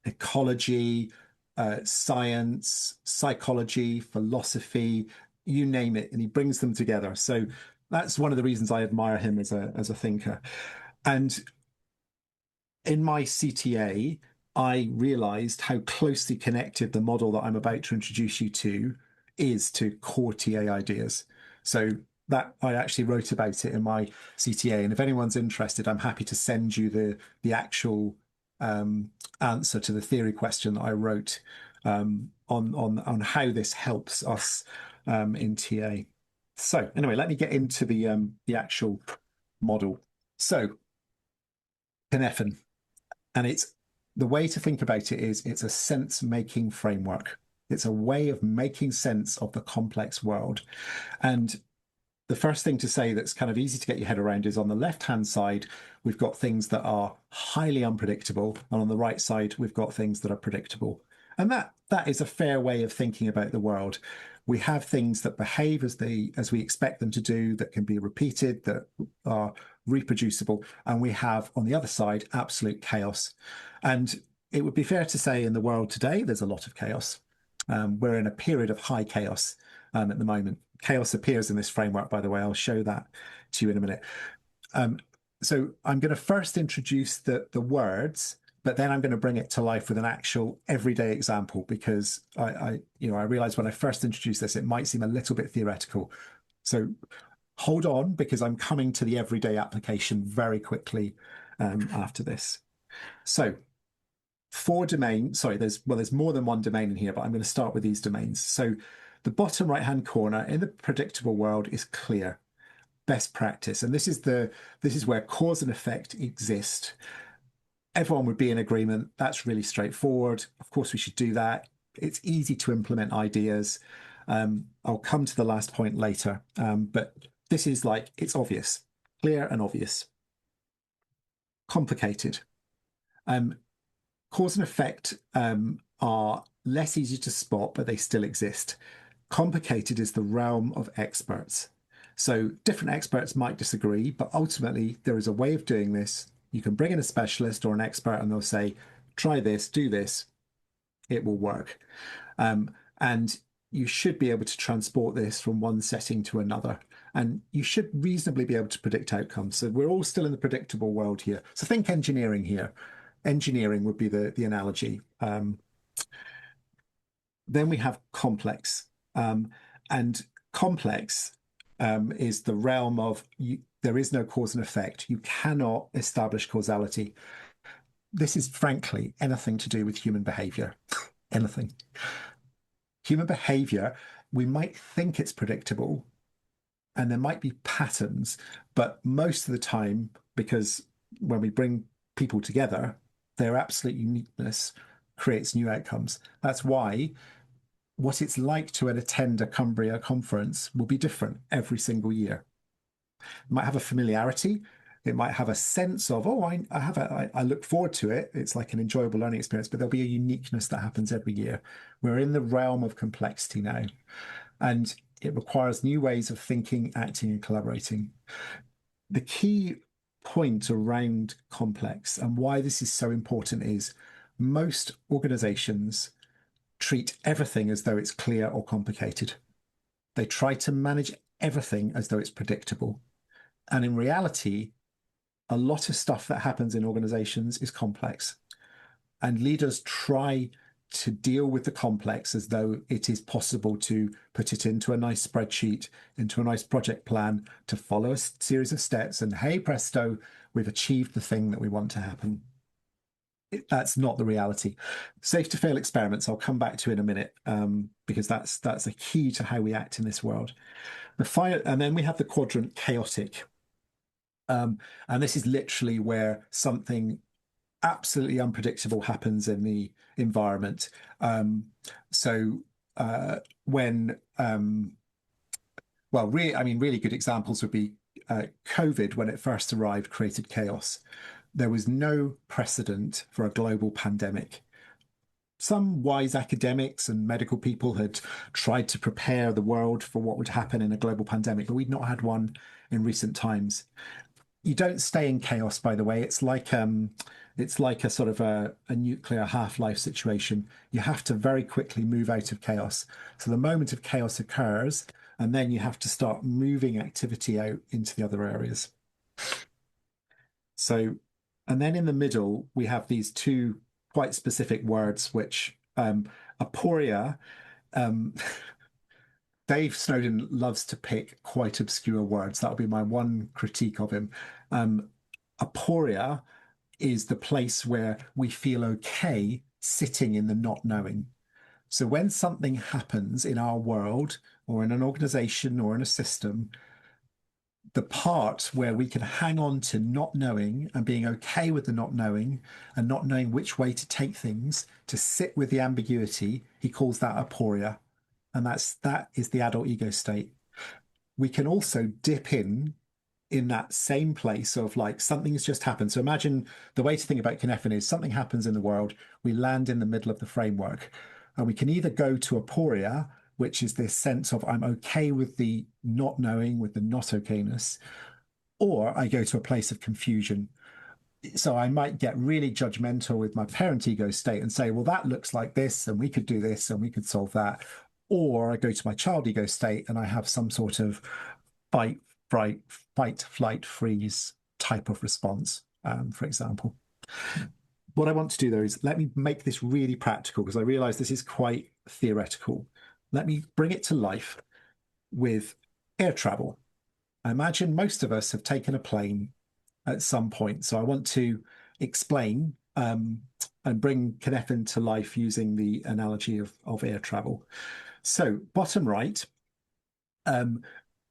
ecology, science, psychology, philosophy, you name it, and he brings them together. So that's one of the reasons I admire him as a thinker. And in my CTA, I realized how closely connected the model that I'm about to introduce you to is to core TA ideas. So that I actually wrote about it in my CTA. And if anyone's interested, I'm happy to send you the actual answer to the theory question that I wrote on how this helps us in TA. So anyway, let me get into the actual model. So Cynefin, and it's the way to think about it is it's a sense-making framework. It's a way of making sense of the complex world. And the first thing to say that's kind of easy to get your head around is on the left-hand side, we've got things that are highly unpredictable. And on the right side, we've got things that are predictable. And that is a fair way of thinking about the world. We have things that behave as we expect them to do, that can be repeated, that are reproducible. And we have, on the other side, absolute chaos. And it would be fair to say in the world today, there's a lot of chaos. We're in a period of high chaos at the moment. Chaos appears in this framework, by the way. I'll show that to you in a minute. So I'm going to first introduce the words, but then I'm going to bring it to life with an actual everyday example, because I realized when I first introduced this, it might seem a little bit theoretical. So hold on, because I'm coming to the everyday application very quickly after this. So for domain, sorry, there's more than one domain in here, but I'm going to start with these domains. So the bottom right-hand corner in the predictable world is clear. Best practice. And this is where cause and effect exist. Everyone would be in agreement. That's really straightforward. Of course, we should do that. It's easy to implement ideas. I'll come to the last point later, but this is like, it's obvious, clear and obvious. Complicated. Cause and effect are less easy to spot, but they still exist. Complicated is the realm of experts. So different experts might disagree, but ultimately there is a way of doing this. You can bring in a specialist or an expert and they'll say, try this, do this, it will work. And you should be able to transport this from one setting to another. And you should reasonably be able to predict outcomes. So we're all still in the predictable world here. So think engineering here. Engineering would be the analogy. Then we have complex. And complex is the realm of there is no cause and effect. You cannot establish causality. This is frankly anything to do with human behavior. Anything. Human behavior, we might think it's predictable and there might be patterns, but most of the time, because when we bring people together, their absolute uniqueness creates new outcomes. That's why what it's like to attend a Cumbria conference will be different every single year. It might have a familiarity. It might have a sense of, oh, I look forward to it. It's like an enjoyable learning experience, but there'll be a uniqueness that happens every year. We're in the realm of complexity now, and it requires new ways of thinking, acting, and collaborating. The key point around complex and why this is so important is most organizations treat everything as though it's clear or complicated. They try to manage everything as though it's predictable. And in reality, a lot of stuff that happens in organizations is complex. And leaders try to deal with the complex as though it is possible to put it into a nice spreadsheet, into a nice project plan, to follow a series of steps, and hey presto, we've achieved the thing that we want to happen. That's not the reality. Safe to fail experiments, I'll come back to in a minute, because that's a key to how we act in this world. And then we have the quadrant chaotic. And this is literally where something absolutely unpredictable happens in the environment. Really good examples would be COVID, when it first arrived, created chaos. There was no precedent for a global pandemic. Some wise academics and medical people had tried to prepare the world for what would happen in a global pandemic, but we'd not had one in recent times. You don't stay in chaos, by the way. It's like a sort of a nuclear half-life situation. You have to very quickly move out of chaos. So the moment of chaos occurs, and then you have to start moving activity out into the other areas. So, and then in the middle, we have these two quite specific words, which aporia. Dave Snowden loves to pick quite obscure words. That'll be my one critique of him. Aporia is the place where we feel okay sitting in the not knowing. So when something happens in our world or in an organization or in a system, the part where we can hang on to not knowing and being okay with the not knowing and not knowing which way to take things, to sit with the ambiguity, he calls that aporia. And that is the adult ego state. We can also dip in in that same place of like something's just happened. So imagine the way to think about Cynefin is something happens in the world, we land in the middle of the framework, and we can either go to aporia, which is this sense of I'm okay with the not knowing, with the not okayness, or I go to a place of confusion. So I might get really judgmental with my parent ego state and say, well, that looks like this, and we could do this, and we could solve that. Or I go to my child ego state and I have some sort of fight, flight, freeze type of response, for example. What I want to do, though, is let me make this really practical, because I realize this is quite theoretical. Let me bring it to life with air travel. I imagine most of us have taken a plane at some point. So I want to explain and bring Cynefin to life using the analogy of air travel. So bottom right,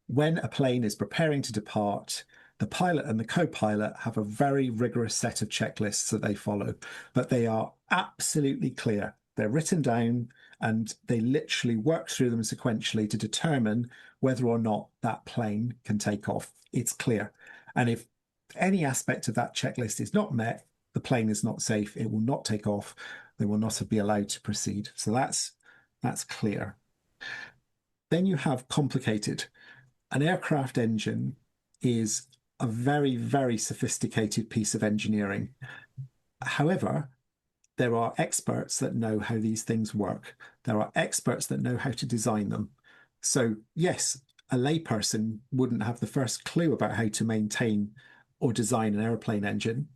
when a plane is preparing to depart, the pilot and the co-pilot have a very rigorous set of checklists that they follow, but they are absolutely clear. They're written down and they literally work through them sequentially to determine whether or not that plane can take off. It's clear. And if any aspect of that checklist is not met, the plane is not safe. It will not take off. They will not be allowed to proceed. So that's clear. Then you have complicated. An aircraft engine is a very, very sophisticated piece of engineering. However, there are experts that know how these things work. There are experts that know how to design them. So yes, a layperson wouldn't have the first clue about how to maintain or design an airplane engine,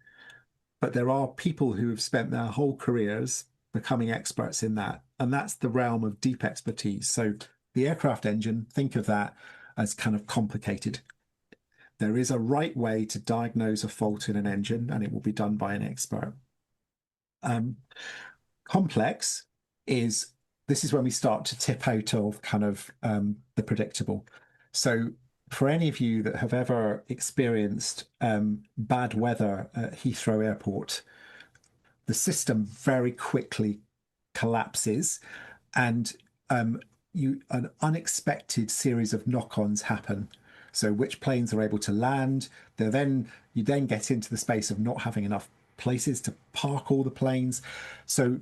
but there are people who have spent their whole careers becoming experts in that, and that's the realm of deep expertise. So the aircraft engine, think of that as kind of complicated. There is a right way to diagnose a fault in an engine, and it will be done by an expert. Complex is, this is when we start to tip out of kind of the predictable. So for any of you that have ever experienced bad weather at Heathrow Airport, the system very quickly collapses, and an unexpected series of knock-ons happen. So which planes are able to land? You then get into the space of not having enough places to park all the planes. So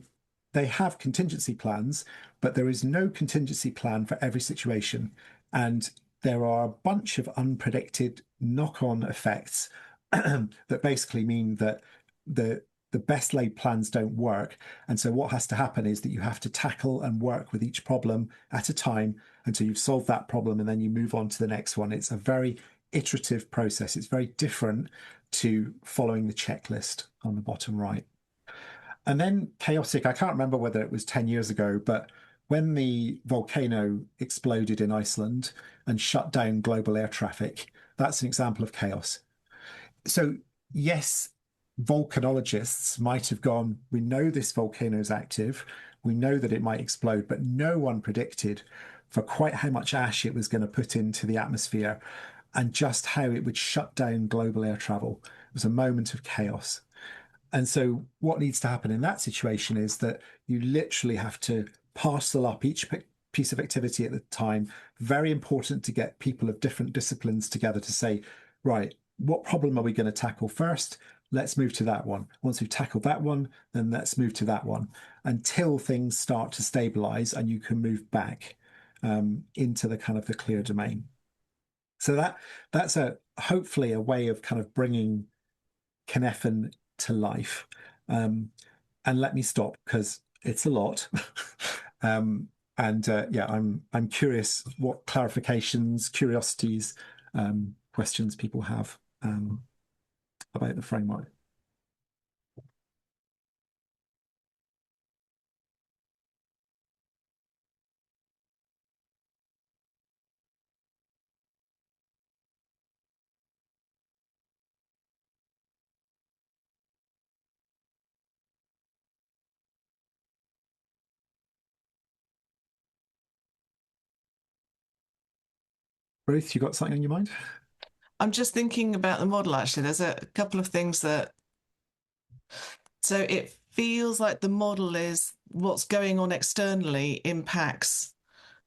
they have contingency plans, but there is no contingency plan for every situation. And there are a bunch of unpredicted knock-on effects that basically mean that the best laid plans don't work. And so what has to happen is that you have to tackle and work with each problem at a time until you've solved that problem, and then you move on to the next one. It's a very iterative process. It's very different to following the checklist on the bottom right. And then chaotic, I can't remember whether it was 10 years ago, but when the volcano exploded in Iceland and shut down global air traffic, that's an example of chaos. So yes, volcanologists might have gone, we know this volcano is active, we know that it might explode, but no one predicted for quite how much ash it was going to put into the atmosphere and just how it would shut down global air travel. It was a moment of chaos. And so what needs to happen in that situation is that you literally have to parcel up each piece of activity at the time. Very important to get people of different disciplines together to say, right, what problem are we going to tackle first? Let's move to that one. Once we've tackled that one, then let's move to that one until things start to stabilize and you can move back into the kind of the clear domain. So that's hopefully a way of kind of bringing Cynefin to life. And let me stop because it's a lot. Yeah, I'm curious what clarifications, curiosities, questions people have about the framework. Ruth, you got something on your mind? I'm just thinking about the model, actually. There's a couple of things that... So it feels like the model is what's going on externally impacts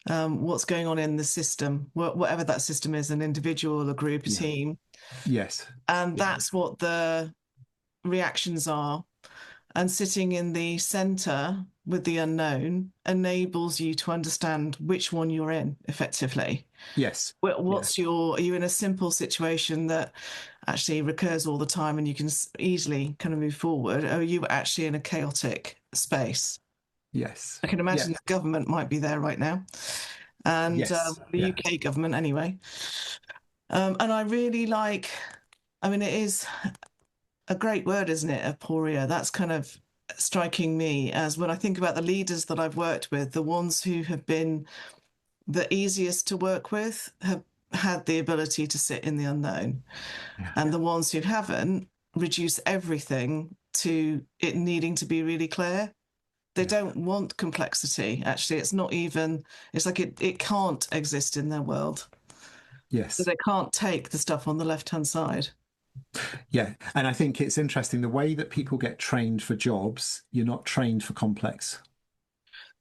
what's going on in the system, whatever that system is, an individual, a group, a team. Yes. And that's what the reactions are. And sitting in the centre with the unknown enables you to understand which one you're in effectively. Yes. Are you in a simple situation that actually recurs all the time and you can easily kind of move forward? Or are you actually in a chaotic space? Yes. I can imagine the government might be there right now. And the UK government anyway. And I really like, I mean, it is a great word, isn't it? Aporia. That's kind of striking me as when I think about the leaders that I've worked with, the ones who have been the easiest to work with have had the ability to sit in the unknown. And the ones who haven't reduce everything to it needing to be really clear. They don't want complexity. Actually, it's not even, it's like it can't exist in their world. Yes. So they can't take the stuff on the left-hand side. Yeah. And I think it's interesting the way that people get trained for jobs, you're not trained for complex.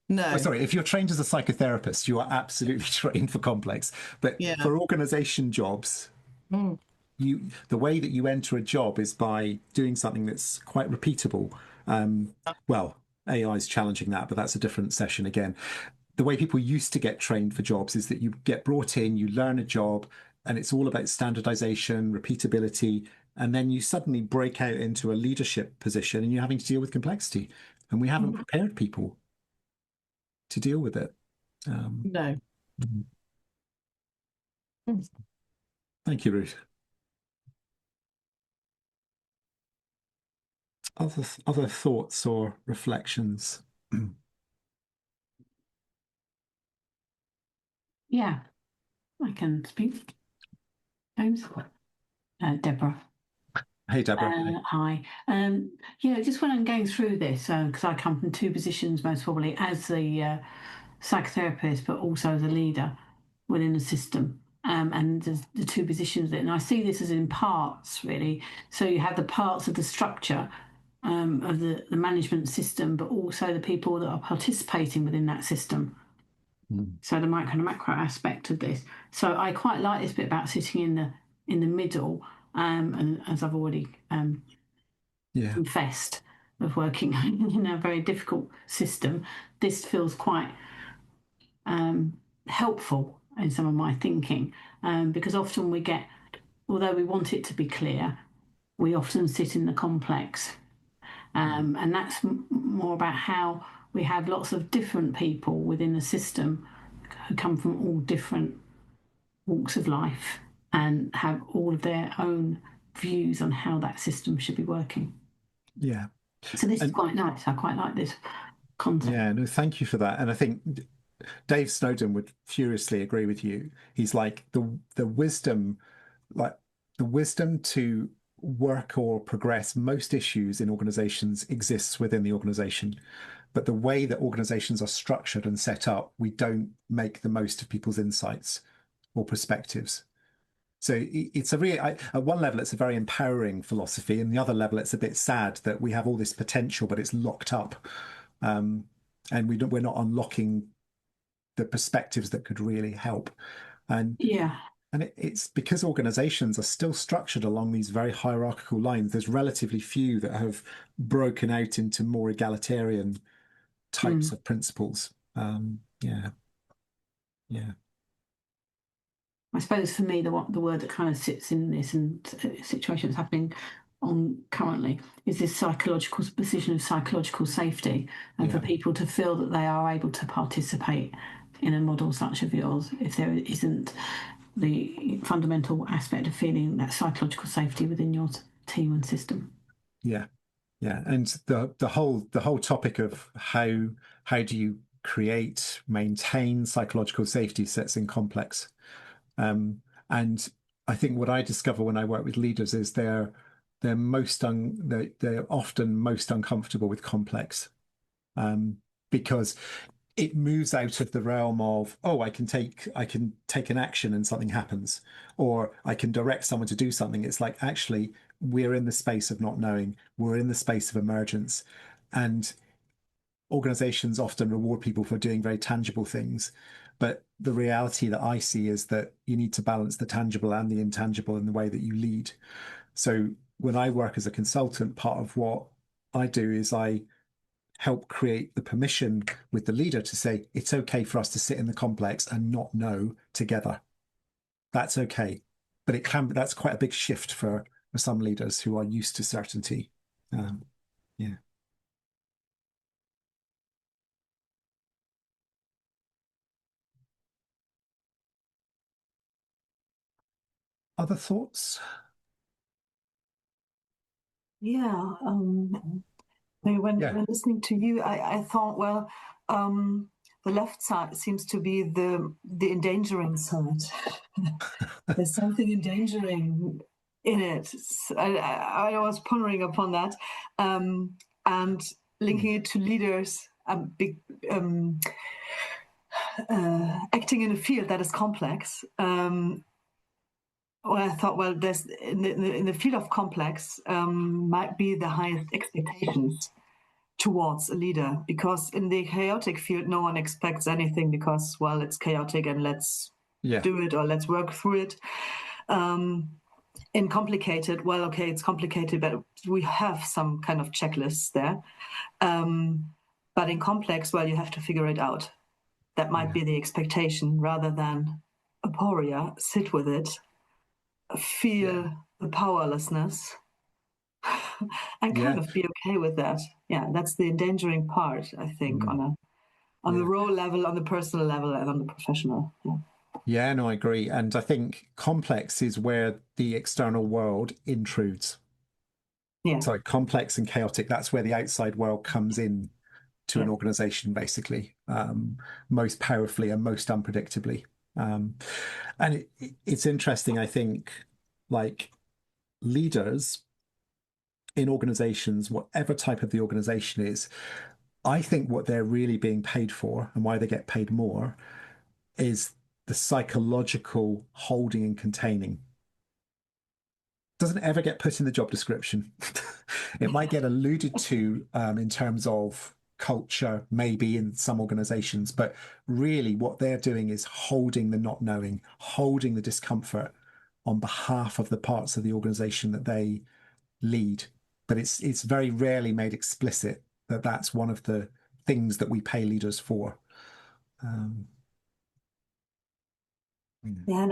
No. Oh, sorry, if you're trained as a psychotherapist, you are absolutely trained for complex. But for organisation jobs, the way that you enter a job is by doing something that's quite repeatable. Well, AI is challenging that, but that's a different session again. The way people used to get trained for jobs is that you get brought in, you learn a job, and it's all about standardization, repeatability, and then you suddenly break out into a leadership position and you're having to deal with complexity. And we haven't prepared people to deal with it. No. Thank you, Ruth. Other thoughts or reflections? Yeah, I can speak. James, Deborah. Hey, Deborah. Hi. Just when I'm going through this, because I come from two positions, most probably as a psychotherapist, but also as a leader within the system. And the two positions, and I see this as in parts, really. So you have the parts of the structure of the management system, but also the people that are participating within that system. So the macro aspect of this. So I quite like this bit about sitting in the middle, and as I've already confessed of working in a very difficult system, this feels quite helpful in some of my thinking, because often we get, although we want it to be clear, we often sit in the complex, and that's more about how we have lots of different people within the system who come from all different walks of life and have all of their own views on how that system should be working. Yeah. So this is quite nice. I quite like this concept. Yeah, no, thank you for that. And I think Dave Snowden would furiously agree with you. He's like the wisdom to work or progress most issues in organizations exists within the organization. But the way that organizations are structured and set up, we don't make the most of people's insights or perspectives. So it's at one level, it's a very empowering philosophy, and the other level, it's a bit sad that we have all this potential, but it's locked up, and we're not unlocking the perspectives that could really help. And it's because organizations are still structured along these very hierarchical lines. There's relatively few that have broken out into more egalitarian types of principles. I suppose for me, the word that kind of sits in this and situation that's happening on currently is this psychological position of psychological safety, and for people to feel that they are able to participate in a model such as yours, if there isn't the fundamental aspect of feeling that psychological safety within your team and system. Yeah, and the whole topic of how do you create, maintain psychological safety sets in complex. And I think what I discover when I work with leaders is they're often most uncomfortable with complex, because it moves out of the realm of, I can take an action and something happens, or I can direct someone to do something. It's like, actually, we're in the space of not knowing. We're in the space of emergence, and organizations often reward people for doing very tangible things, But the reality that I see is that you need to balance the tangible and the intangible in the way that you lead. So when I work as a consultant, part of what I do is I help create the permission with the leader to say, it's okay for us to sit in the complex and not know together. That's okay. But that's quite a big shift for some leaders who are used to certainty. Yeah. Other thoughts? Yeah. When listening to you, I thought, well, the left side seems to be the endangering side. There's something endangering in it. I was pondering upon that, and linking it to leaders, acting in a field that is complex. Well, I thought, well, there's in the field of complex might be the highest expectations towards a leader, because in the chaotic field, no one expects anything because, well, it's chaotic and let's do it or let's work through it. In complicated, well, okay, it's complicated, but we have some kind of checklists there. But in complex, well, you have to figure it out. That might be the expectation rather than aporia, sit with it, feel the powerlessness, and kind of be okay with that. Yeah, that's the endangering part, I think, on the role level, on the personal level, and on the professional. Yeah, no, I agree. And I think complex is where the external world intrudes. Yeah. So complex and chaotic, that's where the outside world comes in to an organization, basically, most powerfully and most unpredictably. And it's interesting, I think, like leaders in organizations, whatever type of the organization is, I think what they're really being paid for and why they get paid more is the psychological holding and containing. Doesn't ever get put in the job description. It might get alluded to in terms of culture, maybe in some organizations, but really what they're doing is holding the not knowing, holding the discomfort on behalf of the parts of the organization that they lead. But it's very rarely made explicit that that's one of the things that we pay leaders for. And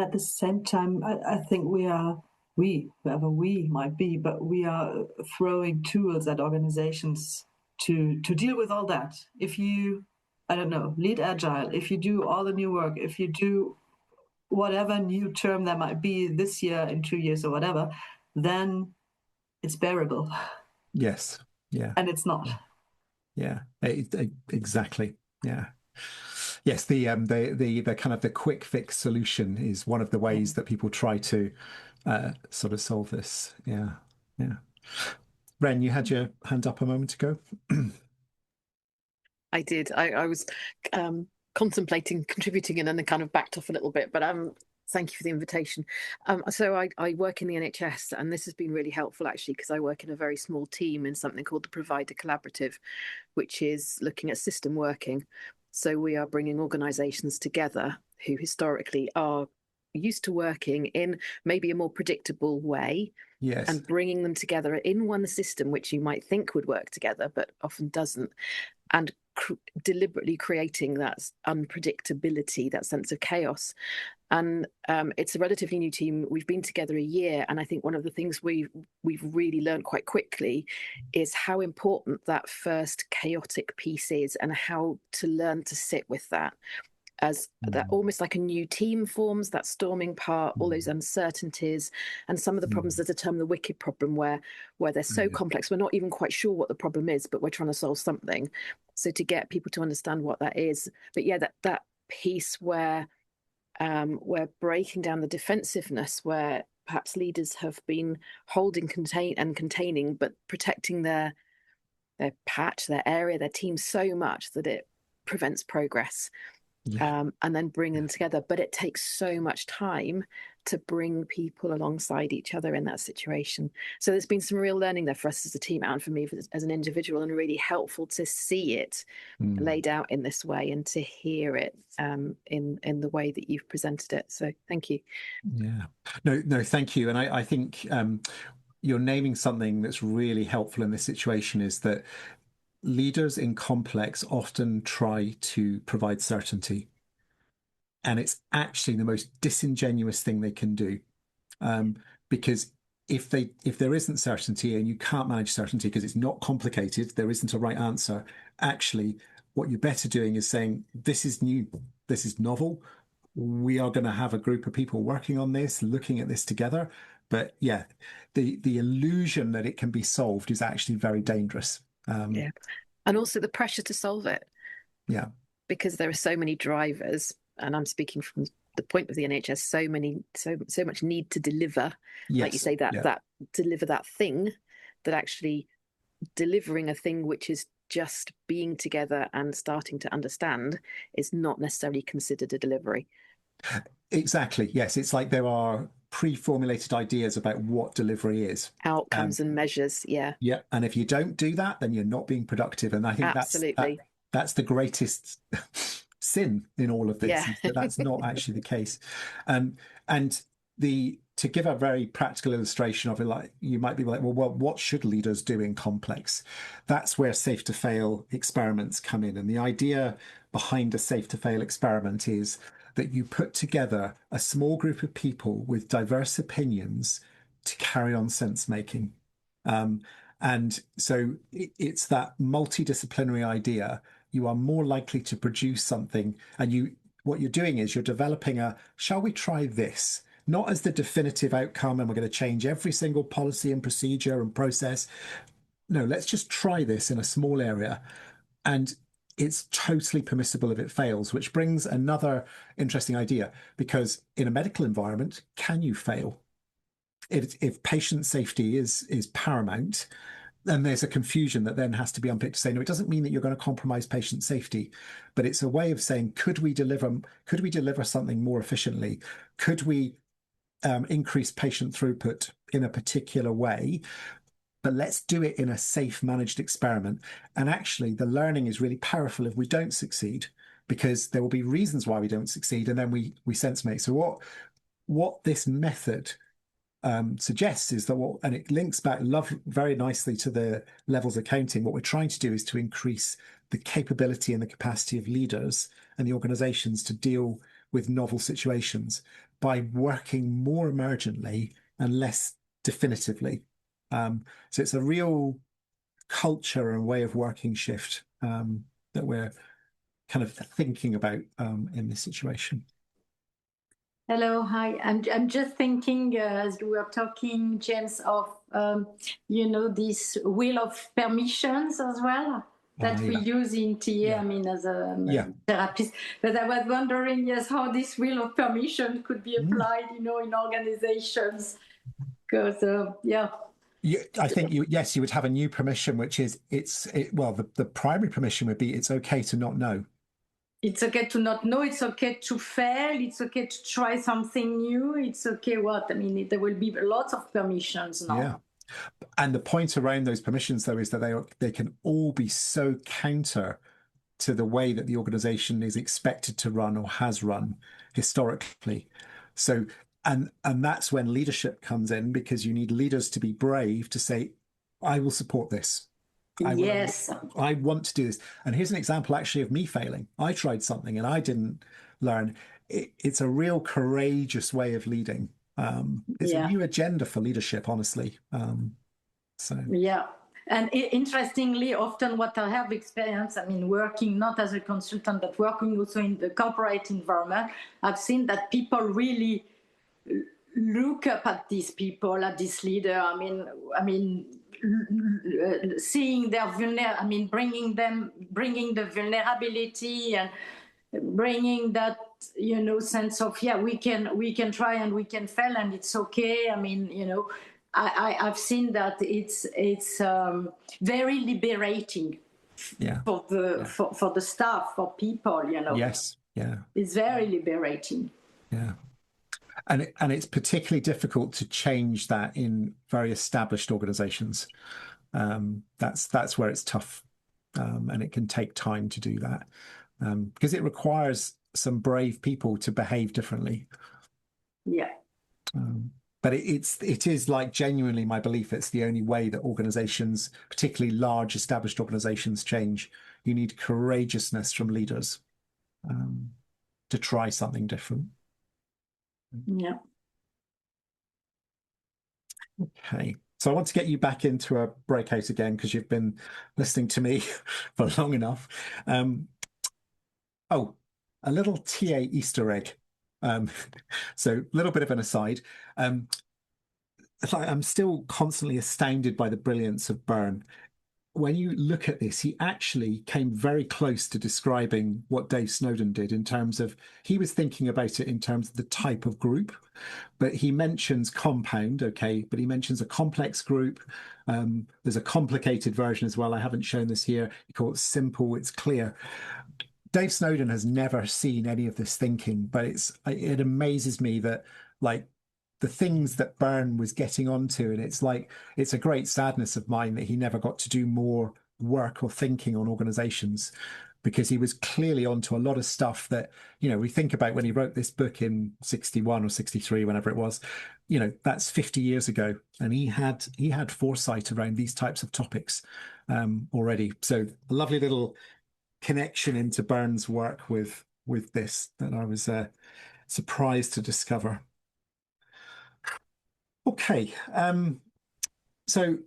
at the same time, I think whoever we might be, but we are throwing tools at organizations to deal with all that. If you, I don't know, lead agile, if you do all the new work, if you do whatever new term there might be this year, in 2 years or whatever, then it's bearable. Yes. Yeah. And it's not. Yeah. Exactly. Yeah. Yes, the kind of the quick fix solution is one of the ways that people try to sort of solve this. Yeah. Ren, you had your hand up a moment ago. I did. I was contemplating contributing and then kind of backed off a little bit, but thank you for the invitation. So I work in the NHS, and this has been really helpful actually, because I work in a very small team in something called the Provider Collaborative, which is looking at system working. So we are bringing organisations together who historically are used to working in maybe a more predictable way, and bringing them together in one system which you might think would work together but often doesn't, and deliberately creating that unpredictability, that sense of chaos. And it's a relatively new team. We've been together a year, and I think one of the things we've really learned quite quickly is how important that first chaotic piece is, and how to learn to sit with that, as that almost like a new team forms, that storming part, all those uncertainties, and some of the problems. There's a term, the wicked problem, where they're so complex, we're not even quite sure what the problem is, but we're trying to solve something. So to get people to understand what that is, but yeah, that piece where we're breaking down the defensiveness, where perhaps leaders have been holding, containing, but protecting their patch, their area, their team so much that it prevents progress. and then bring them together. But it takes so much time to bring people alongside each other in that situation. So there's been some real learning there for us as a team and for me as an individual, and really helpful to see it laid out in this way and to hear it in the way that you've presented it. So thank you. Yeah. No, thank you. And I think you're naming something that's really helpful in this situation, is that leaders in complex often try to provide certainty. And it's actually the most disingenuous thing they can do. Because if there isn't certainty, and you can't manage certainty because it's not complicated, there isn't a right answer. Actually, what you're better doing is saying, this is new, this is novel. We are going to have a group of people working on this, looking at this together. But yeah, the illusion that it can be solved is actually very dangerous. And also the pressure to solve it. Yeah. Because there are so many drivers, and I'm speaking from the point of the NHS, so much need to deliver, like you say, that deliver that thing, that actually delivering a thing which is just being together and starting to understand is not necessarily considered a delivery. Exactly. Yes. It's like there are pre-formulated ideas about what delivery is. Outcomes and measures. Yeah. Yeah. And if you don't do that, then you're not being productive. And I think that's the greatest sin in all of this, is that that's not actually the case. And to give a very practical illustration of it, like, you might be like, well, what should leaders do in complex? That's where safe to fail experiments come in. And the idea behind a safe to fail experiment is that you put together a small group of people with diverse opinions to carry on sense making. And so it's that multidisciplinary idea. You are more likely to produce something, and what you're doing is you're developing shall we try this? Not as the definitive outcome, and we're going to change every single policy and procedure and process. No, let's just try this in a small area. And it's totally permissible if it fails, which brings another interesting idea, because in a medical environment, can you fail? If patient safety is paramount, then there's a confusion that then has to be unpicked to say, no, it doesn't mean that you're going to compromise patient safety, but it's a way of saying, could we deliver something more efficiently? Could we increase patient throughput in a particular way? But let's do it in a safe, managed experiment. And actually, the learning is really powerful if we don't succeed, because there will be reasons why we don't succeed, and then we sense make. So what this method suggests is that and it links back very nicely to the levels accounting. What we're trying to do is to increase the capability and the capacity of leaders and the organizations to deal with novel situations by working more emergently and less definitively. So it's a real culture and way of working shift that we're kind of thinking about in this situation. Hello, hi. I'm just thinking, as we were talking, James, of this wheel of permissions as well that we use in TA. I mean, as a therapist. But I was wondering, how this wheel of permission could be applied, in organizations. Because I think you would have a new permission, which is the primary permission would be it's okay to not know. It's okay to not know. It's okay to fail. It's okay to try something new. It's okay. There will be lots of permissions now. Yeah, and the point around those permissions, though, is that they can all be so counter to the way that the organization is expected to run or has run historically. So. And that's when leadership comes in, because you need leaders to be brave to say, I will support this. I want to do this. And here's an example actually of me failing. I tried something and I didn't learn. It's a real courageous way of leading. It's a new agenda for leadership, honestly. And interestingly, often what I have experienced, working not as a consultant, but working also in the corporate environment, I've seen that people really look up at these people, at this leader. Seeing their bringing the vulnerability and bringing that sense of we can try and we can fail and it's okay. I've seen that it's very liberating for the staff, for people. Yes. Yeah. It's very liberating. Yeah. And it's particularly difficult to change that in very established organizations. That's where it's tough, and it can take time to do that, because it requires some brave people to behave differently. Yeah. But it is like genuinely my belief it's the only way that organizations, particularly large established organizations, change. You need courageousness from leaders to try something different. Yeah. Okay. So I want to get you back into a breakout again because you've been listening to me for long enough. Oh, a little TA Easter egg. So a little bit of an aside. I'm still constantly astounded by the brilliance of Byrne. When you look at this, he actually came very close to describing what Dave Snowden did in terms of, he was thinking about it in terms of the type of group, but he mentions compound, okay, but he mentions a complex group. There's a complicated version as well. I haven't shown this here. You call it simple, it's clear. Dave Snowden has never seen any of this thinking, but it amazes me that, like, the things that Byrne was getting onto, and it's a great sadness of mine that he never got to do more work or thinking on organizations, because he was clearly onto a lot of stuff that, we think about when he wrote this book in 61 or 63, whenever it was, that's 50 years ago. And he had foresight around these types of topics already. So a lovely little connection into Byrne's work with this that I was surprised to discover. Okay, so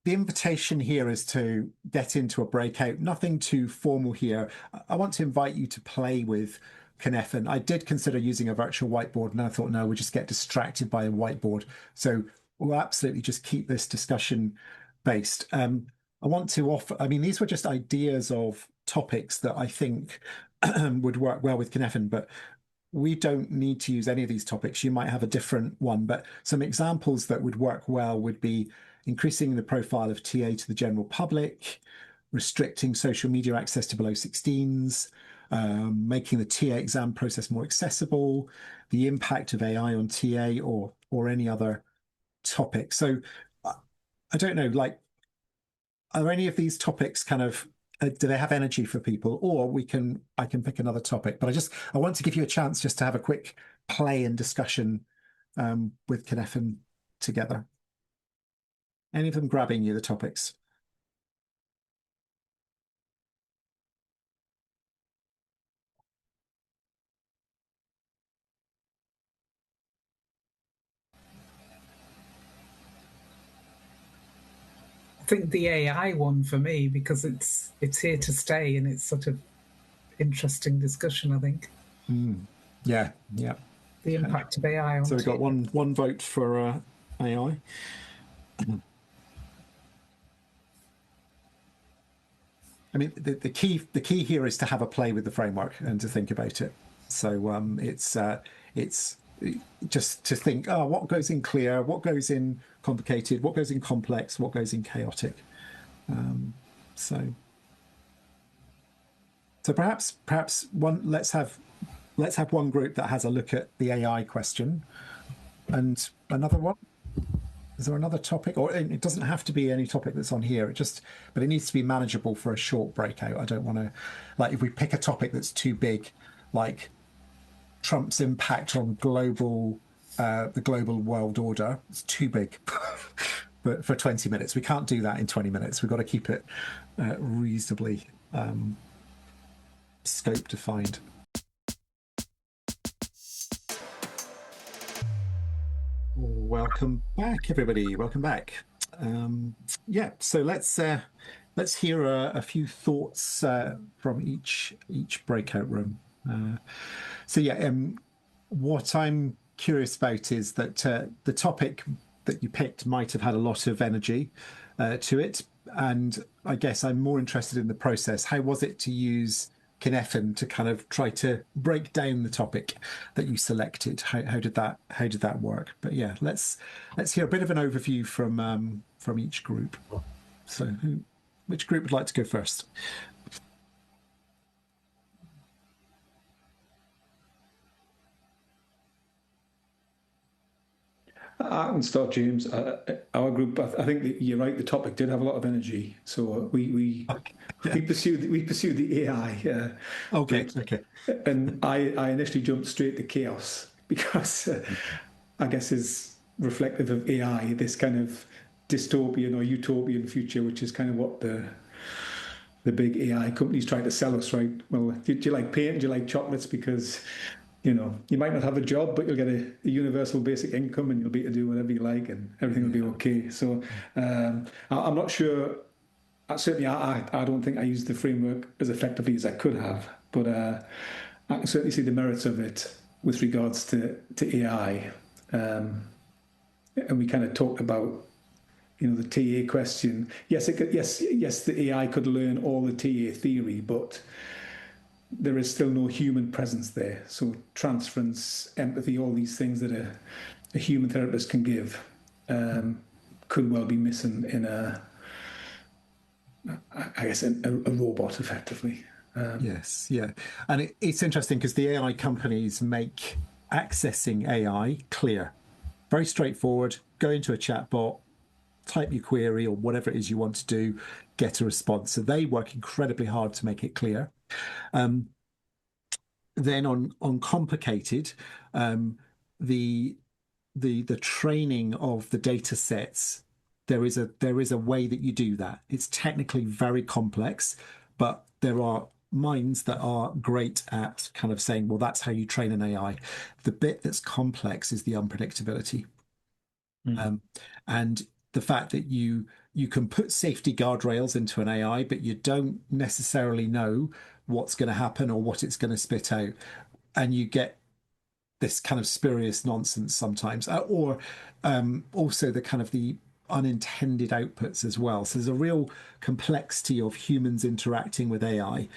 the invitation here is to get into a breakout, nothing too formal here. I want to invite you to play with Cynefin. I did consider using a virtual whiteboard, and I thought, no, we'll just get distracted by a whiteboard. So we'll absolutely just keep this discussion based. I want to offer, these were just ideas of topics that I think would work well with Cynefin, but we don't need to use any of these topics. You might have a different one, but some examples that would work well would be increasing the profile of TA to the general public, restricting social media access to below 16s, making the TA exam process more accessible, the impact of AI on TA, or any other topic. So I don't know, like, are any of these topics kind of, do they have energy for people? Or I can pick another topic, but I want to give you a chance just to have a quick play and discussion with Cynefin together. Any of them grabbing you, the topics? I think the AI one for me, because it's here to stay and it's sort of interesting discussion, I think. Yeah. The impact of AI on So we've got one vote for AI. The key here is to have a play with the framework and to think about it. So it's just to think, what goes in clear, what goes in complicated, what goes in complex, what goes in chaotic. So perhaps let's have one group that has a look at the AI question, and another one. Is there another topic? Or it doesn't have to be any topic that's on here. But it needs to be manageable for a short breakout. I don't want to, like, if we pick a topic that's too big, like Trump's impact on the global world order, it's too big. But for 20 minutes, we can't do that in 20 minutes. We've got to keep it reasonably scope defined. Welcome back, everybody. Welcome back. So let's hear a few thoughts from each breakout room. What I'm curious about is that the topic that you picked might have had a lot of energy to it, and I guess I'm more interested in the process. How was it to use Cynefin to kind of try to break down the topic that you selected? How did that work? But yeah, let's hear a bit of an overview from each group. So which group would like to go first? I can start, James. Our group, I think that you're right. The topic did have a lot of energy, so we pursued the AI. Okay, route. okay. And I initially jumped straight to chaos because I guess is reflective of AI, this kind of dystopian or utopian future, which is kind of what the big AI companies try to sell us, right? Well, do you like paint? Do you like chocolates? Because you might not have a job, but you'll get a universal basic income, and you'll be able to do whatever you like, and everything will be okay. So I'm not sure. Certainly, I don't think I used the framework as effectively as I could have, but I can certainly see the merits of it with regards to AI. And we kind of talked about the TA question. Yes, the AI could learn all the TA theory, but there is still no human presence there. So transference, empathy, all these things that a human therapist can give could well be missing in a robot, effectively. Yes, yeah. And it's interesting because the AI companies make accessing AI clear, very straightforward. Go into a chatbot, type your query or whatever it is you want to do, get a response. So they work incredibly hard to make it clear. Then on complicated, the training of the data sets, there is a way that you do that. It's technically very complex, but there are minds that are great at kind of saying, well, that's how you train an AI. The bit that's complex is the unpredictability. And the fact that you can put safety guardrails into an AI, but you don't necessarily know what's going to happen or what it's going to spit out. And you get this kind of spurious nonsense sometimes, or also the kind of the unintended outputs as well. So there's a real complexity of humans interacting with AI.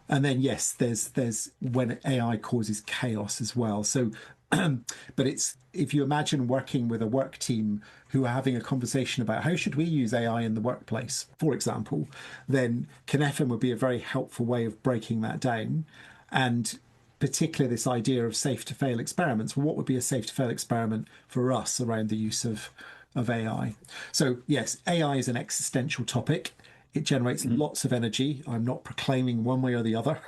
And then, yes, there's when AI causes chaos as well. So, but it's, if you imagine working with a work team who are having a conversation about how should we use AI in the workplace, for example, then Cynefin would be a very helpful way of breaking that down. And particularly this idea of safe to fail experiments. Well, what would be a safe to fail experiment for us around the use of AI? So yes, AI is an existential topic. It generates lots of energy. I'm not proclaiming one way or the other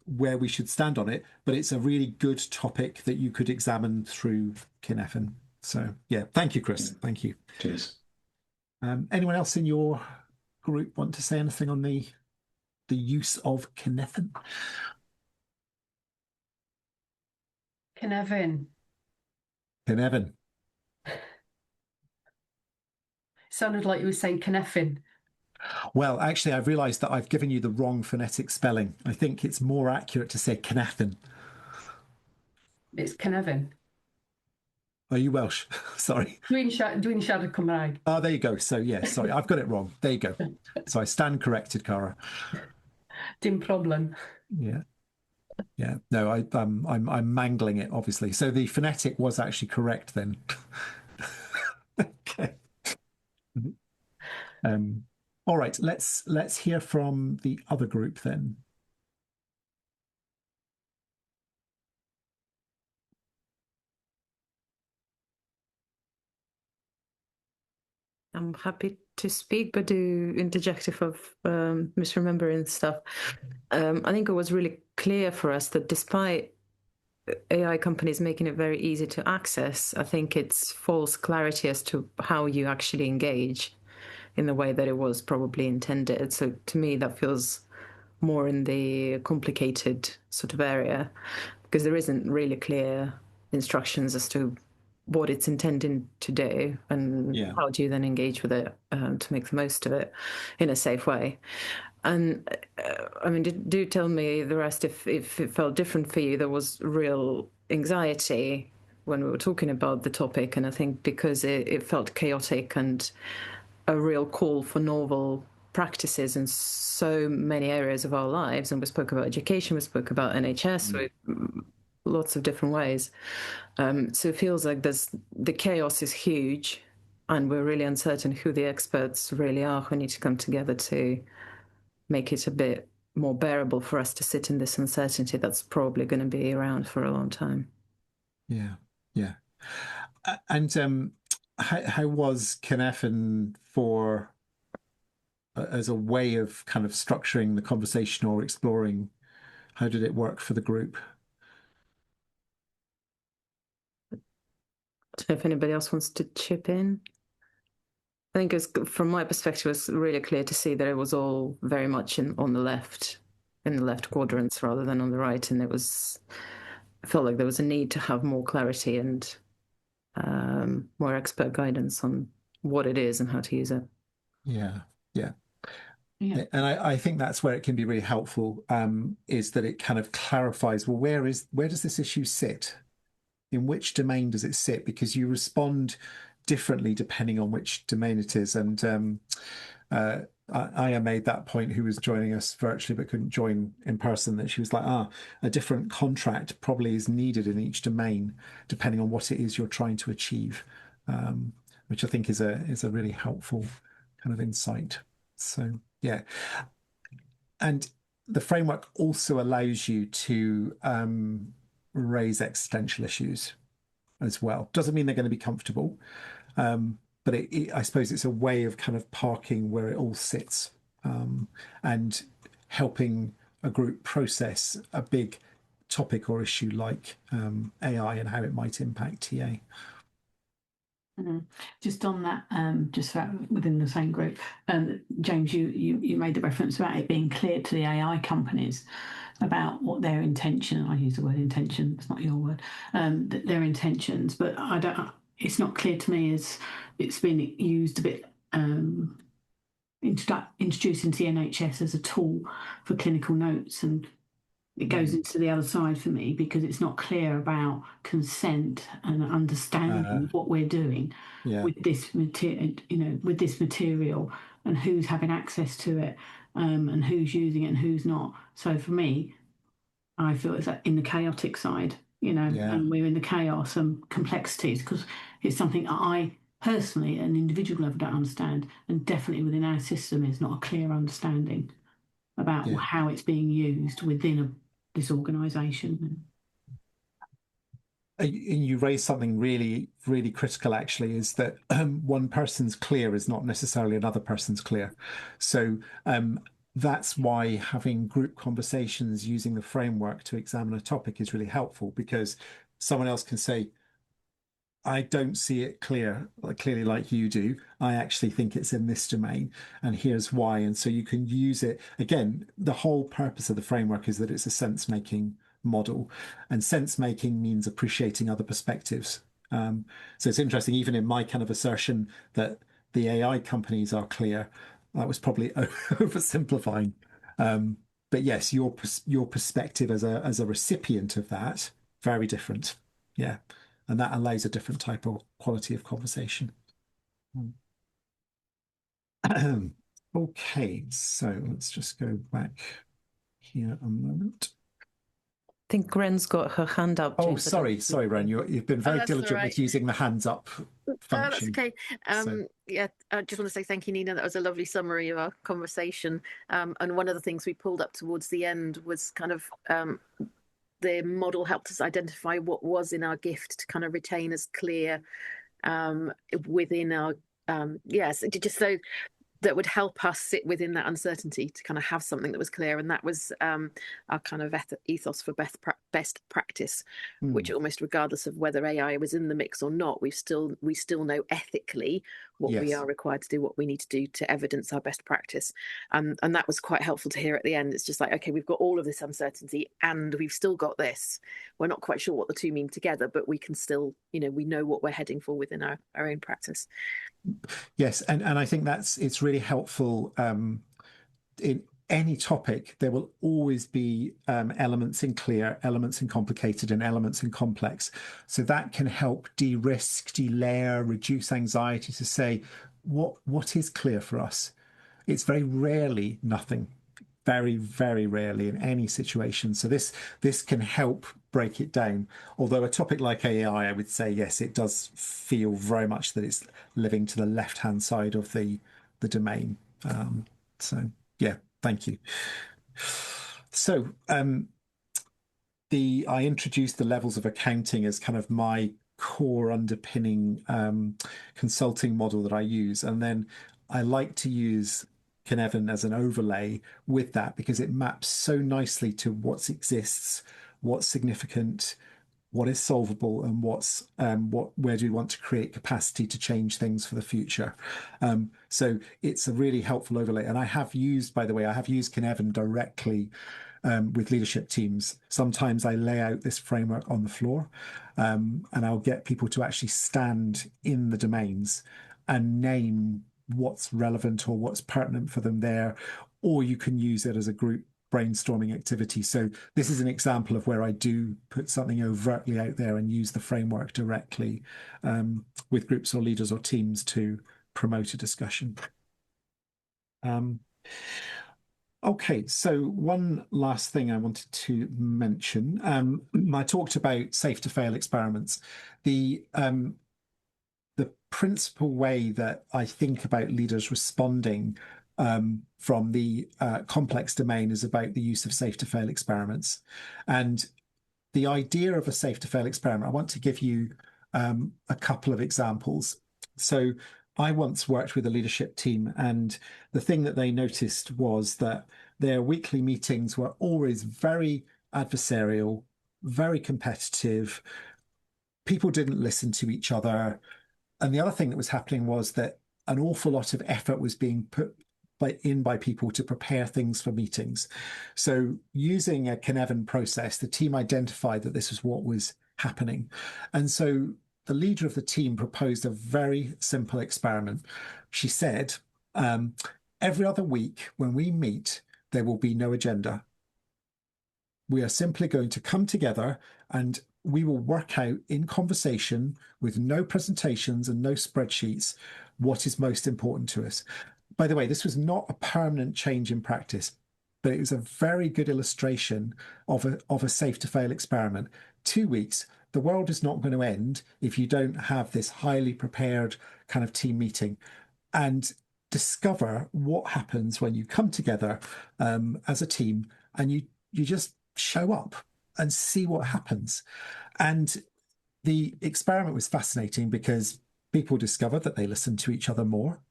where we should stand on it, but it's a really good topic that you could examine through Cynefin. So yeah, thank you, Chris. Thank you. Cheers. Anyone else in your group want to say anything on the use of Cynefin? Kuh-nev-in. Cynefin. Sounded like you were saying Cynefin. Well, actually, I've realised that I've given you the wrong phonetic spelling. I think it's more accurate to say Cynefin. It's Kuh-nev-in. Are you Welsh? Sorry. Dwi'n siarad Cymraeg. Oh, there you go. So, yeah, sorry, I've got it wrong. There you go. So I stand corrected, Cara. Dim problem. Yeah. Yeah. No, I'm mangling it, obviously. So the phonetic was actually correct then. Okay. All right, let's hear from the other group then. I'm happy to speak, but do interjective of misremembering stuff. I think it was really clear for us that despite AI companies making it very easy to access, I think it's false clarity as to how you actually engage in the way that it was probably intended. So to me, that feels more in the complicated sort of area, because there isn't really clear instructions as to what it's intending to do and how do you then engage with it to make the most of it in a safe way. And I mean, do tell me the rest if it felt different for you. There was real anxiety when we were talking about the topic, and I think because it felt chaotic and a real call for novel practices in so many areas of our lives. And we spoke about education, we spoke about NHS, lots of different ways. So it feels like the chaos is huge, and we're really uncertain who the experts really are who need to come together to make it a bit more bearable for us to sit in this uncertainty that's probably going to be around for a long time. Yeah, yeah. And how was Cynefin for as a way of kind of structuring the conversation or exploring? How did it work for the group? I don't know if anybody else wants to chip in. I think from my perspective, it was really clear to see that it was all very much on the left, in the left quadrants rather than on the right, and I felt like there was a need to have more clarity and more expert guidance on what it is and how to use it. Yeah. Yeah. And I think that's where it can be really helpful, is that it kind of clarifies, well, where does this issue sit? In which domain does it sit? Because you respond differently depending on which domain it is. And Aya made that point, who was joining us virtually but couldn't join in person, that she was like, a different contract probably is needed in each domain, depending on what it is you're trying to achieve, which I think is a really helpful kind of insight. So, yeah. And the framework also allows you to raise existential issues as well. Doesn't mean they're going to be comfortable, but I suppose it's a way of kind of parking where it all sits, and helping a group process a big topic or issue like AI and how it might impact TA. Just on that, just within the same group, James, you made the reference about it being clear to the AI companies about what their intention. I use the word intention; it's not your word. Their intentions, but I don't. It's not clear to me as it's been used a bit. Introduced into the NHS as a tool for clinical notes, and it goes into the other side for me because it's not clear about consent and understanding what we're doing with this material, with this material, and who's having access to it, and who's using it and who's not. So for me, I feel it's in the chaotic side, and we're in the chaos and complexities because it's something I personally, at an individual level, don't understand, and definitely within our system is not a clear understanding about how it's being used within this organisation. You raise something really, really critical, actually, is that one person's clear is not necessarily another person's clear. So that's why having group conversations using the framework to examine a topic is really helpful, because someone else can say, I don't see it clearly like you do. I actually think it's in this domain, and here's why. And so you can use it. Again, the whole purpose of the framework is that it's a sense-making model, and sense-making means appreciating other perspectives. So it's interesting, even in my kind of assertion that the AI companies are clear, that was probably oversimplifying. But yes, your perspective as a recipient of that, very different. Yeah. And that allows a different type of quality of conversation. Okay, so let's just go back here a moment. I think Ren's got her hand up. Oh, James. sorry, Ren. You've been very diligent with using the hands up function. That's okay. Yeah, I just want to say thank you, Nina. That was a lovely summary of our conversation. And one of the things we pulled up towards the end was kind of the model helped us identify what was in our gift to kind of retain as clear within our just so that would help us sit within that uncertainty to kind of have something that was clear. And that was our kind of ethos for best practice, which almost regardless of whether AI was in the mix or not, we still know ethically what we are required to do, what we need to do to evidence our best practice. And that was quite helpful to hear at the end. It's just like, okay, we've got all of this uncertainty and we've still got this. We're not quite sure what the two mean together, but we can still, we know what we're heading for within our own practice. Yes, and I think it's really helpful. In any topic, there will always be elements in clear, elements in complicated, and elements in complex. So that can help de-risk, delayer, reduce anxiety to say, what is clear for us? It's very rarely nothing. Very, very rarely in any situation. So this can help break it down. Although a topic like AI, I would say, yes, it does feel very much that it's living to the left-hand side of the domain. So yeah, thank you. So I introduced the levels of accounting as kind of my core underpinning consulting model that I use. And then I like to use kuh-nev-in as an overlay with that because it maps so nicely to what exists, what's significant, what is solvable, and where do we want to create capacity to change things for the future. So it's a really helpful overlay. And I have used, by the way, kuh-nev-in directly with leadership teams. Sometimes I lay out this framework on the floor, and I'll get people to actually stand in the domains and name what's relevant or what's pertinent for them there, or you can use it as a group brainstorming activity. So this is an example of where I do put something overtly out there and use the framework directly with groups or leaders or teams to promote a discussion. Okay, so one last thing I wanted to mention. I talked about safe to fail experiments. The principal way that I think about leaders responding from the complex domain is about the use of safe to fail experiments. And the idea of a safe to fail experiment, I want to give you a couple of examples. So I once worked with a leadership team, and the thing that they noticed was that their weekly meetings were always very adversarial, very competitive. People didn't listen to each other. And the other thing that was happening was that an awful lot of effort was being put by people to prepare things for meetings. So using a kuh-nev-in process, the team identified that this was what was happening. And so the leader of the team proposed a very simple experiment. She said, every other week when we meet, there will be no agenda. We are simply going to come together and we will work out in conversation with no presentations and no spreadsheets what is most important to us. By the way, this was not a permanent change in practice, but it was a very good illustration of a safe to fail experiment. 2 weeks, the world is not going to end if you don't have this highly prepared kind of team meeting. And discover what happens when you come together as a team and you just show up and see what happens. And the experiment was fascinating because people discovered that they listened to each other more,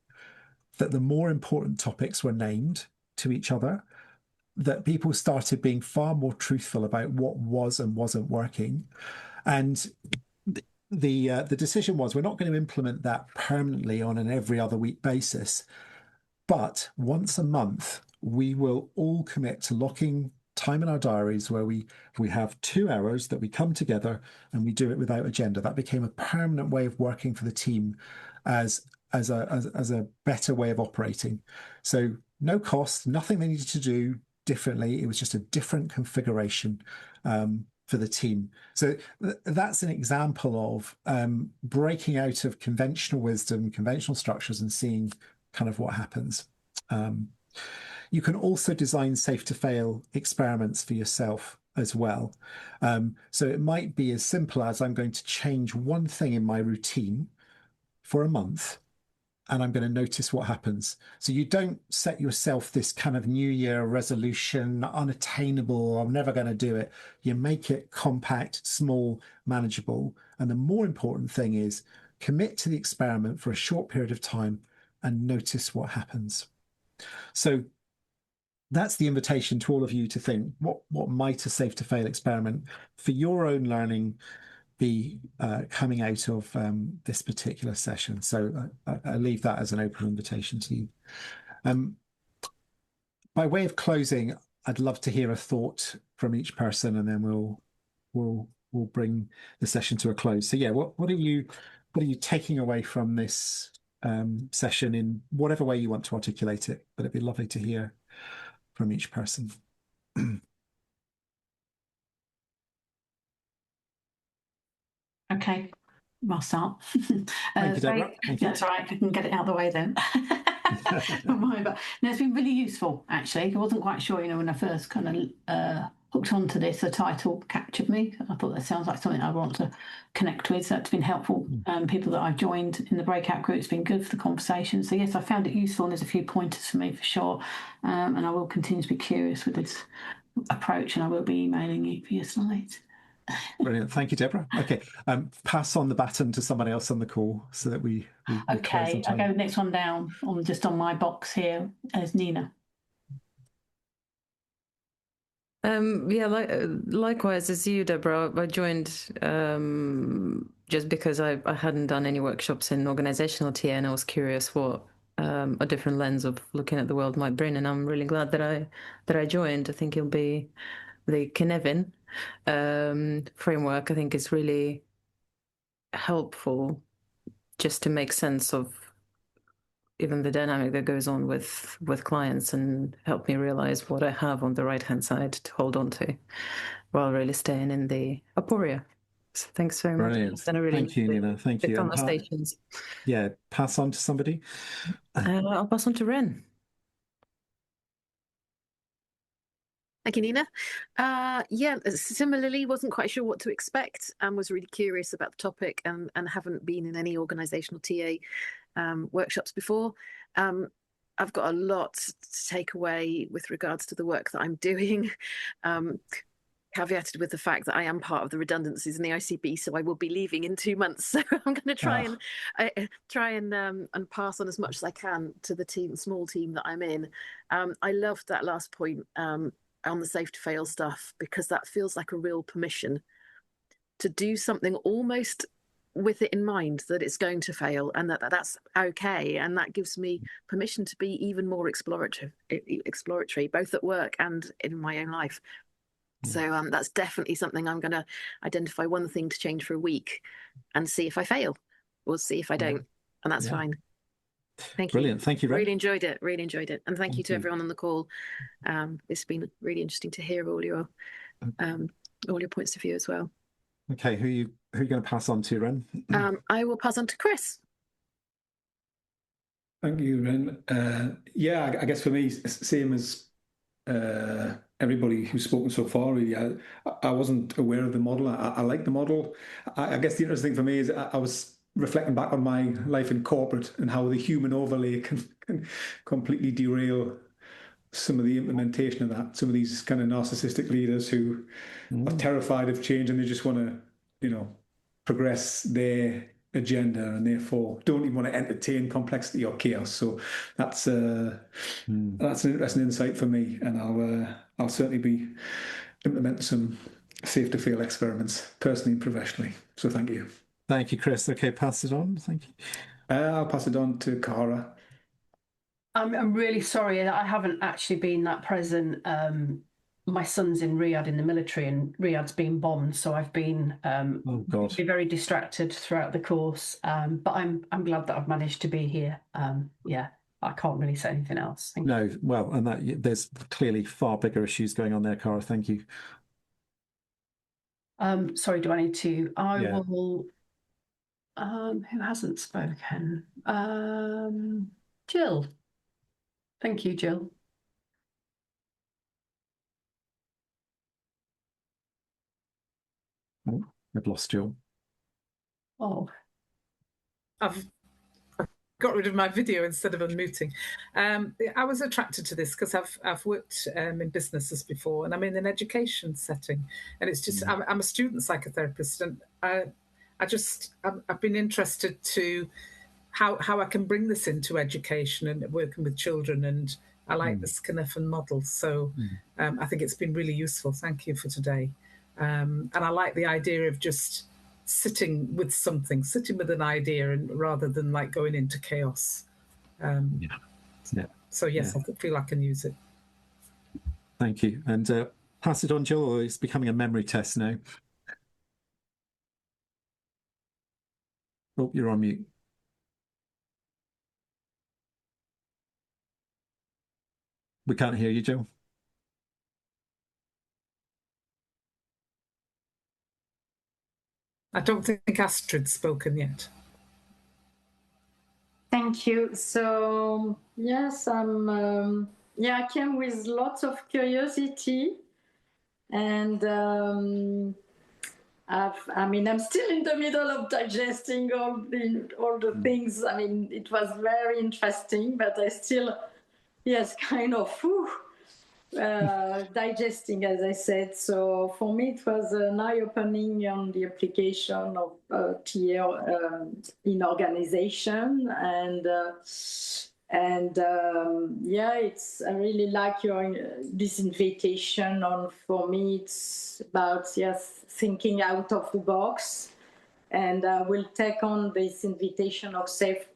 that the more important topics were named to each other, that people started being far more truthful about what was and wasn't working. And the decision was, we're not going to implement that permanently on an every other week basis, but once a month, we will all commit to locking time in our diaries where we have 2 hours that we come together and we do it without agenda. That became a permanent way of working for the team as a better way of operating. So no cost, nothing they needed to do differently. It was just a different configuration for the team. So that's an example of breaking out of conventional wisdom, conventional structures, and seeing kind of what happens. You can also design safe to fail experiments for yourself as well. So it might be as simple as, I'm going to change one thing in my routine for a month, and I'm going to notice what happens. So you don't set yourself this kind of New Year resolution, unattainable, I'm never going to do it. You make it compact, small, manageable. And the more important thing is commit to the experiment for a short period of time and notice what happens. So that's the invitation to all of you to think, what might a safe to fail experiment for your own learning be coming out of this particular session? So I leave that as an open invitation to you. By way of closing, I'd love to hear a thought from each person, and then we'll bring the session to a close. So yeah, what are you taking away from this session in whatever way you want to articulate it? But it'd be lovely to hear from each person. Okay, I'll start. Thank you, Deborah. Thank you. That's all right, I can get it out of the way then. Don't worry about. No, it's been really useful, actually. I wasn't quite sure, when I first kind of hooked onto this, the title captured me. I thought that sounds like something I want to connect with. So that's been helpful. People that I've joined in the breakout group, it's been good for the conversation. So yes, I found it useful, and there's a few pointers for me for sure. And I will continue to be curious with this approach, and I will be emailing you for your slides. Brilliant. Thank you, Deborah. Okay, pass on the baton to somebody else on the call so that we close on Okay, I'll time. go next one down, just on my box here, as Nina. Yeah, likewise as you, Deborah, I joined just because I hadn't done any workshops in organizational TA, and I was curious what a different lens of looking at the world might bring, and I'm really glad that I joined. I think it'll be the kuh-nev-in framework. I think is really helpful just to make sense of even the dynamic that goes on with clients, and help me realize what I have on the right hand side to hold on to while really staying in the aporia. So thanks very much. Brilliant. And I really Thank you, Nina. Thank the you. And conversations. yeah, pass on to somebody. I'll pass on to Ren. Thank you, Nina. Yeah, similarly, wasn't quite sure what to expect and was really curious about the topic, and haven't been in any organisational TA workshops before. I've got a lot to take away with regards to the work that I'm doing, caveated with the fact that I am part of the redundancies in the ICB, so I will be leaving in 2 months. So I'm going to try and pass on as much as I can to the small team that I'm in. I loved that last point on the safe to fail stuff, because that feels like a real permission to do something almost with it in mind that it's going to fail, and that's okay, and that gives me permission to be even more exploratory both at work and in my own life. So that's definitely something I'm going to identify one thing to change for a week and see if I fail or see if I don't, and that's fine. Thank you. Brilliant. Thank you, Ren. Really enjoyed it, and thank you to everyone on the call. It's been really interesting to hear all your points of view as well. Okay, who are you going to pass on to, Ren? I will pass on to Chris. Thank you, Ren. Yeah, I guess for me, same as everybody who's spoken so far. Really, I wasn't aware of the model. I like the model. I guess the interesting thing for me is I was reflecting back on my life in corporate and how the human overlay can completely derail some of the implementation of that. Some of these kind of narcissistic leaders who are terrified of change, and they just want to, progress their agenda, and therefore don't even want to entertain complexity or chaos. So that's an interesting insight for me, and I'll certainly be implementing some safe to fail experiments personally and professionally. So thank you. Thank you, Chris. Okay, pass it on. Thank you. I'll pass it on to Cara. I'm really sorry that I haven't actually been that present. My son's in Riyadh in the military, and Riyadh's been bombed, so I've been very distracted throughout the course. But I'm glad that I've managed to be here. I can't really say anything else. Thank you. Well, and there's clearly far bigger issues going on there, Cara. Thank you. Sorry, do I need to? I will. Who hasn't spoken? Jill. Thank you, Jill. Oh, I've lost Jill. Oh. I've got rid of my video instead of unmuting. I was attracted to this because I've worked in businesses before, and I'm in an education setting, and it's just I'm a student psychotherapist, and I've been interested to how I can bring this into education and working with children, and I like the Cynefin model. So I think it's been really useful. Thank you for today. And I like the idea of just sitting with an idea, and rather than like going into chaos. So yes, I feel I can use it. Thank you. And pass it on, Jill, or it's becoming a memory test now. Oh, you're on mute. We can't hear you, Jill. I don't think Astrid's spoken yet. Thank you. So yes, I came with lots of curiosity, and I'm still in the middle of digesting all the things. I mean, it was very interesting, but I still, kind of. digesting, as I said. So for me, it was an eye-opening on the application of TA in organization, and yeah, it's I really like your this invitation on. For me, it's about thinking out of the box, and we'll take on this invitation of safe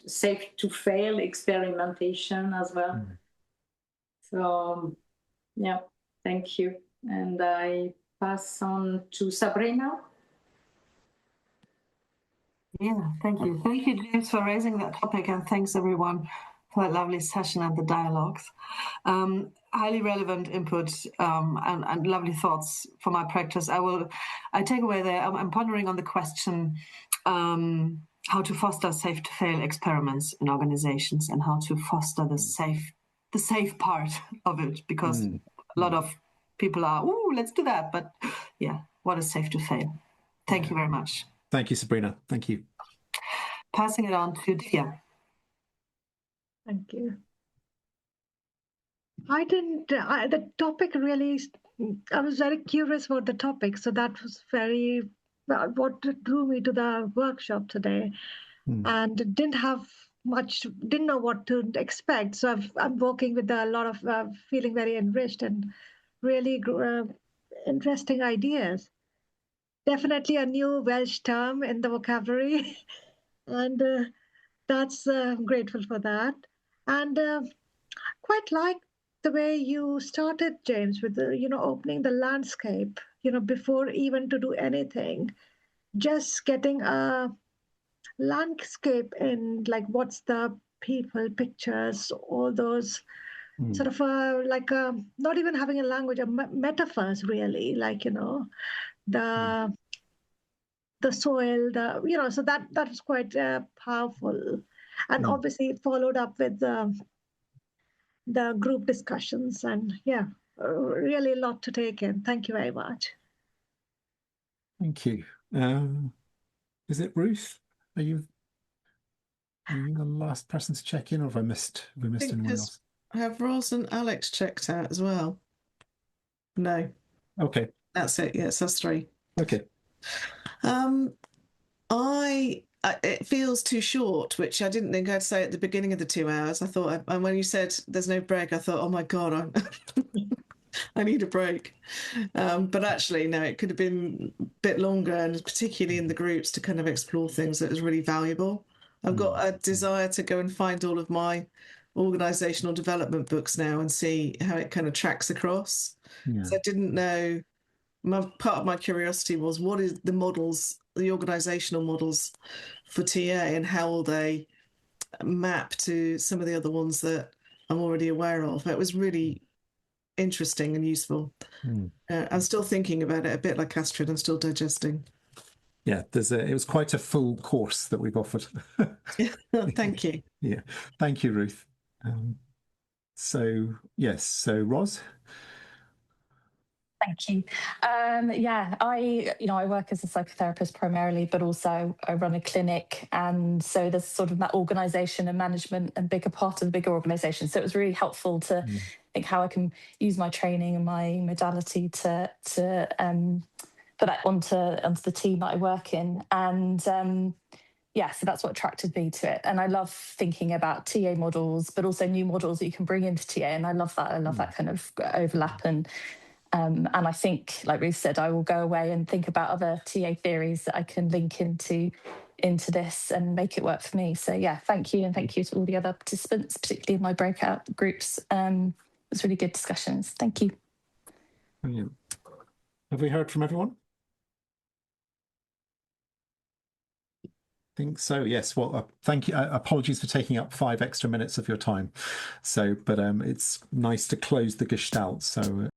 to fail experimentation as well. So yeah, thank you. And I pass on to Sabrina. Yeah, thank you. Thank you, James, for raising that topic, and thanks everyone for that lovely session and the dialogues. Highly relevant input and lovely thoughts for my practice. I take away there, I'm pondering on the question, how to foster safe to fail experiments in organizations and how to foster the safe part of it, because a lot of people are, oh, let's do that. But yeah, what is safe to fail? Thank you very much. Thank you, Sabrina. Thank you. Passing it on to Divya. Thank you. The topic really, I was very curious about the topic. So that was very, what drew me to the workshop today. And didn't know what to expect. So I'm working with a lot of feeling very enriched and really interesting ideas. Definitely a new Welsh term in the vocabulary. And that's grateful for that. And quite like the way you started, James, with opening the landscape, before even to do anything, just getting a landscape in, like what's the people, pictures, all those sort of not even having a language, metaphors really, like the soil, so that was quite powerful, and obviously it followed up with the group discussions, and really a lot to take in. Thank you very much. Thank you. Is it Ruth? Are you the last person to check in, or have we missed anyone else? Have Ros and Alex checked out as well? No. Okay. That's it. Yes, that's three. Okay. It feels too short, which I didn't think I'd say at the beginning of the 2 hours. I thought, and when you said there's no break, I thought, oh my God, I need a break. But actually, no, it could have been a bit longer, and particularly in the groups to kind of explore things that was really valuable. I've got a desire to go and find all of my organizational development books now and see how it kind of tracks across. So I didn't know. Part of my curiosity was, what is the models, the organizational models for TA, and how will they map to some of the other ones that I'm already aware of? It was really interesting and useful. I'm still thinking about it, a bit like Astrid. I'm still digesting. Yeah, it was quite a full course that we've offered. Thank you. Yeah, thank you, Ruth. So Ros. Thank you. I work as a psychotherapist primarily, but also I run a clinic, and so there's sort of that organisation and management and bigger part of the bigger organisation. So it was really helpful to think how I can use my training and my modality to put that onto the team that I work in, and so that's what attracted me to it. And I love thinking about TA models, but also new models that you can bring into TA, and I love that. I love that kind of overlap. And I think, like Ruth said, I will go away and think about other TA theories that I can link into this and make it work for me. So thank you, and thank you to all the other participants, particularly in my breakout groups. It was really good discussions. Thank you. Brilliant. Have we heard from everyone? I think so. Yes. Well, thank you. Apologies for taking up 5 extra minutes of your time. So, but it's nice to close the gestalt. So